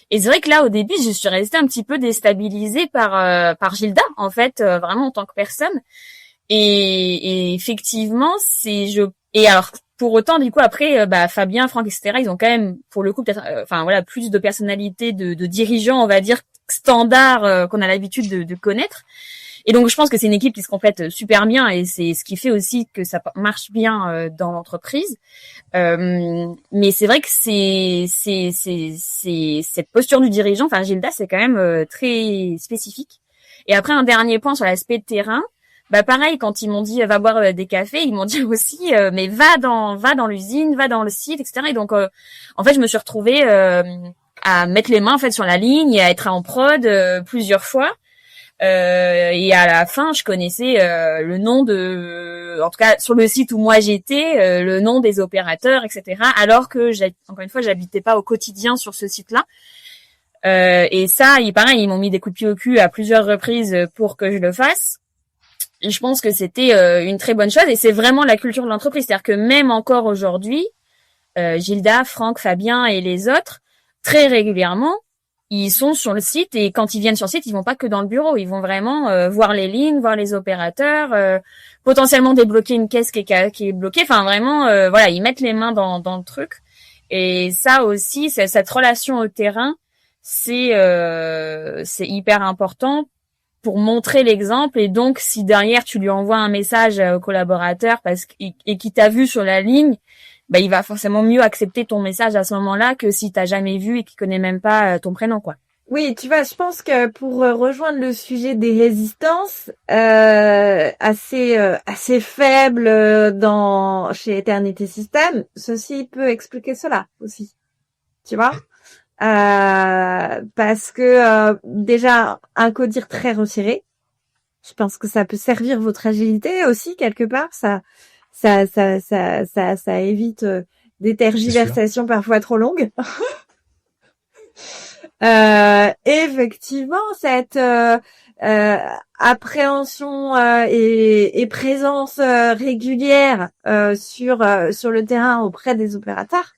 Et c'est vrai que là au début je suis restée un petit peu déstabilisée par Gilda en fait, vraiment en tant que personne. Et effectivement et alors pour autant du coup après Fabien, Franck, etc. ils ont quand même pour le coup peut-être plus de personnalité de dirigeants, on va dire standard qu'on a l'habitude de connaître. Et donc je pense que c'est une équipe qui se complète super bien et c'est ce qui fait aussi que ça marche bien dans l'entreprise. Mais c'est vrai que c'est cette posture du dirigeant, Gilda, c'est quand même très spécifique. Et après un dernier point sur l'aspect de terrain, pareil quand ils m'ont dit va boire des cafés, ils m'ont dit aussi mais va dans l'usine, va dans le site, etc. Et donc en fait je me suis retrouvée à mettre les mains en fait sur la ligne et à être en prod plusieurs fois. Et à la fin, je connaissais le nom en tout cas sur le site où moi j'étais, le nom des opérateurs, etc. Alors que encore une fois, j'habitais pas au quotidien sur ce site-là. Et ça, pareil, ils m'ont mis des coups de pied au cul à plusieurs reprises pour que je le fasse. Et je pense que c'était une très bonne chose. Et c'est vraiment la culture de l'entreprise, c'est-à-dire que même encore aujourd'hui, Gilda, Franck, Fabien et les autres, très régulièrement, ils sont sur le site et quand ils viennent sur le site, ils vont pas que dans le bureau, ils vont vraiment voir les lignes, voir les opérateurs, potentiellement débloquer une caisse qui est bloquée. Enfin vraiment, voilà, ils mettent les mains dans le truc. Et ça aussi, cette relation au terrain, c'est hyper important pour montrer l'exemple. Et donc, si derrière tu lui envoies un message au collaborateur et qu'il t'a vu sur la ligne, bah il va forcément mieux accepter ton message à ce moment-là que si t'as jamais vu et qu'il connaît même pas ton prénom, quoi. Oui, tu vois, je pense que pour rejoindre le sujet des résistances assez faibles chez Eternity System, ceci peut expliquer cela aussi. Tu vois, parce que déjà un codir très retiré, je pense que ça peut servir votre agilité aussi quelque part. Ça évite des tergiversations parfois trop longues. Effectivement, cette appréhension et présence régulière sur le terrain auprès des opérateurs,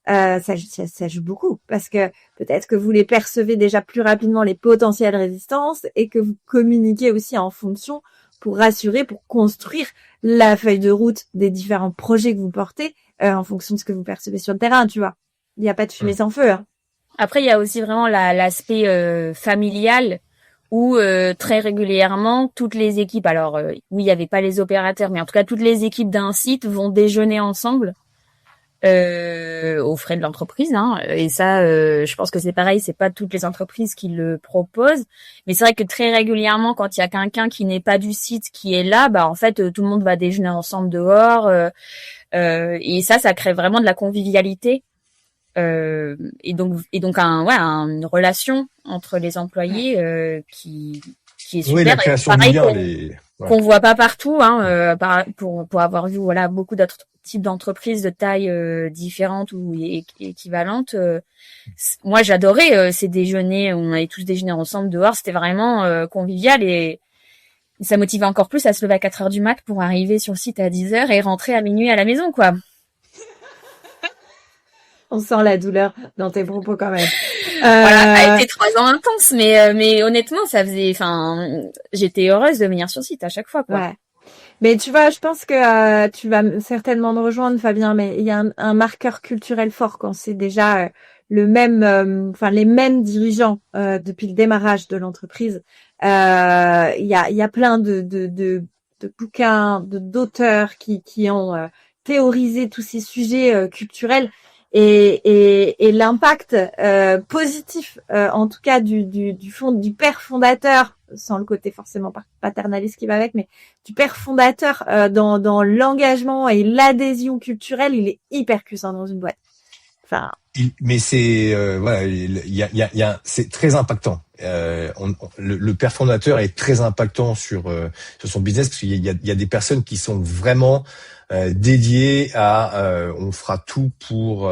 ça joue beaucoup parce que peut-être que vous les percevez déjà plus rapidement les potentielles résistances et que vous communiquez aussi en fonction pour rassurer, pour construire la feuille de route des différents projets que vous portez en fonction de ce que vous percevez sur le terrain, tu vois. Il n'y a pas de fumée sans feu, hein. Après, il y a aussi vraiment l'aspect familial où très régulièrement toutes les équipes, alors oui, il y avait pas les opérateurs, mais en tout cas toutes les équipes d'un site vont déjeuner ensemble aux frais de l'entreprise, hein. Et ça, je pense que c'est pareil, c'est pas toutes les entreprises qui le proposent, mais c'est vrai que très régulièrement, quand il y a quelqu'un qui n'est pas du site qui est là, bah en fait tout le monde va déjeuner ensemble dehors, et ça crée vraiment de la convivialité. Et donc une relation entre les employés qui est super. Oui, la création pareil, du lien, qu'on voit pas partout, hein, pour avoir vu voilà beaucoup d'autres types d'entreprises de taille différentes ou équivalentes. Moi, j'adorais ces déjeuners où on allait tous déjeuner ensemble dehors. C'était vraiment convivial et ça motivait encore plus à se lever à 4 heures du mat pour arriver sur le site à 10 heures et rentrer à minuit à la maison, quoi. On sent la douleur dans tes propos quand même. Voilà, ça a été 3 ans intenses, mais honnêtement, j'étais heureuse de venir sur site à chaque fois, quoi. Ouais. Mais tu vois, je pense que tu vas certainement me rejoindre, Fabien, mais il y a un marqueur culturel fort quand c'est déjà les mêmes dirigeants depuis le démarrage de l'entreprise. Il y a plein de bouquins, d'auteurs qui ont théorisé tous ces sujets culturels. Et l'impact positif en tout cas du père fondateur, sans le côté forcément paternaliste qui va avec, mais du père fondateur dans l'engagement et l'adhésion culturelle, il est hyper puissant dans une boîte. Enfin, mais c'est voilà, c'est très impactant. Le père fondateur est très impactant sur son business parce qu'il y a des personnes qui sont vraiment dédiées à on fera tout pour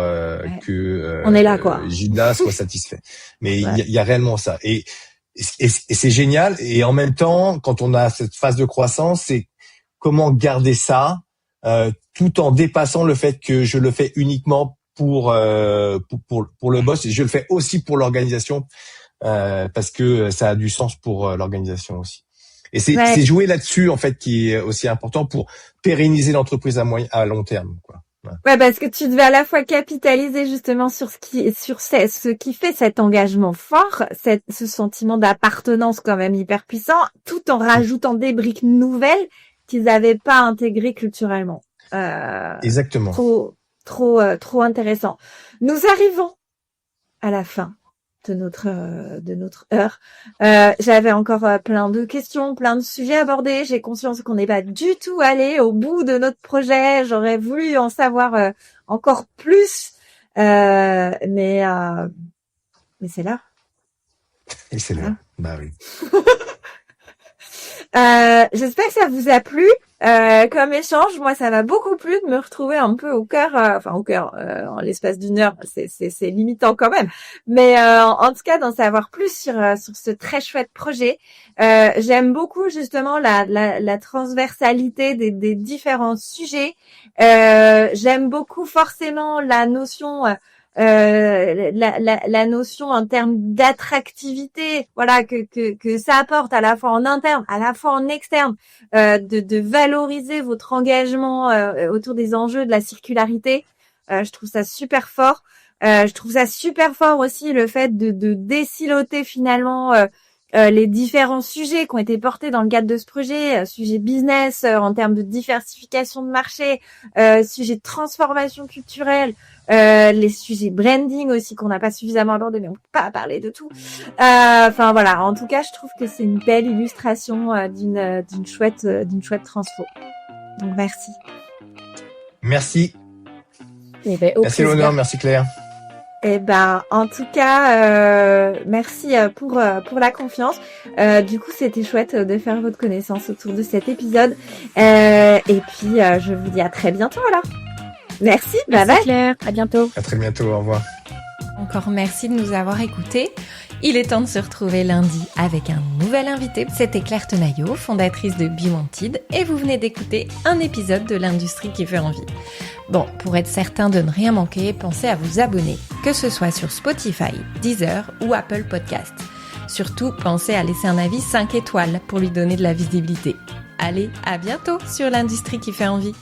que on est là, quoi. Gilda soit satisfait. Mais ouais. il y a réellement ça. Et c'est génial. Et en même temps, quand on a cette phase de croissance, c'est comment garder ça tout en dépassant le fait que je le fais uniquement pour le boss, et je le fais aussi pour l'organisation parce que ça a du sens pour l'organisation aussi. Et c'est jouer là-dessus en fait qui est aussi important pour pérenniser l'entreprise à long terme, quoi. Ouais, parce que tu devais à la fois capitaliser justement sur ce qui fait cet engagement fort, ce sentiment d'appartenance quand même hyper puissant, tout en rajoutant des briques nouvelles qu'ils n'avaient pas intégrées culturellement. Exactement. Trop intéressant. Nous arrivons à la fin de notre heure. J'avais encore plein de questions, plein de sujets abordés. J'ai conscience qu'on n'est pas du tout allé au bout de notre projet. J'aurais voulu en savoir encore plus, mais c'est là. Et c'est là. Bah oui. J'espère que ça vous a plu comme échange. Moi, ça m'a beaucoup plu de me retrouver un peu au cœur, en l'espace d'une heure. C'est limitant quand même. Mais en tout cas, d'en savoir plus sur ce très chouette projet. J'aime beaucoup justement la transversalité des différents sujets. J'aime beaucoup forcément la notion la notion en termes d'attractivité, voilà, que ça apporte à la fois en interne, à la fois en externe, de valoriser votre engagement autour des enjeux de la circularité. Je trouve ça super fort. Je trouve ça super fort aussi le fait de désiloter finalement les différents sujets qui ont été portés dans le cadre de ce projet, sujet business en termes de diversification de marché, sujet de transformation culturelle, les sujets branding aussi qu'on n'a pas suffisamment abordé, mais on peut pas parler de tout. Enfin voilà, en tout cas, je trouve que c'est une belle illustration d'une chouette transfo. Donc merci. Merci. Eh ben, au Merci plaisir. Léonore, merci Claire. Eh ben, en tout cas, merci pour la confiance. Du coup, c'était chouette de faire votre connaissance autour de cet épisode. Et puis, je vous dis à très bientôt alors. Merci, bye bye. Merci Claire, à bientôt. À très bientôt, au revoir. Encore merci de nous avoir écoutés. Il est temps de se retrouver lundi avec un nouvel invité. C'était Claire Tenaillot, fondatrice de Be Wanted, et vous venez d'écouter un épisode de l'industrie qui fait envie. Bon, pour être certain de ne rien manquer, pensez à vous abonner, que ce soit sur Spotify, Deezer ou Apple Podcast. Surtout, pensez à laisser un avis 5 étoiles pour lui donner de la visibilité. Allez, à bientôt sur l'industrie qui fait envie.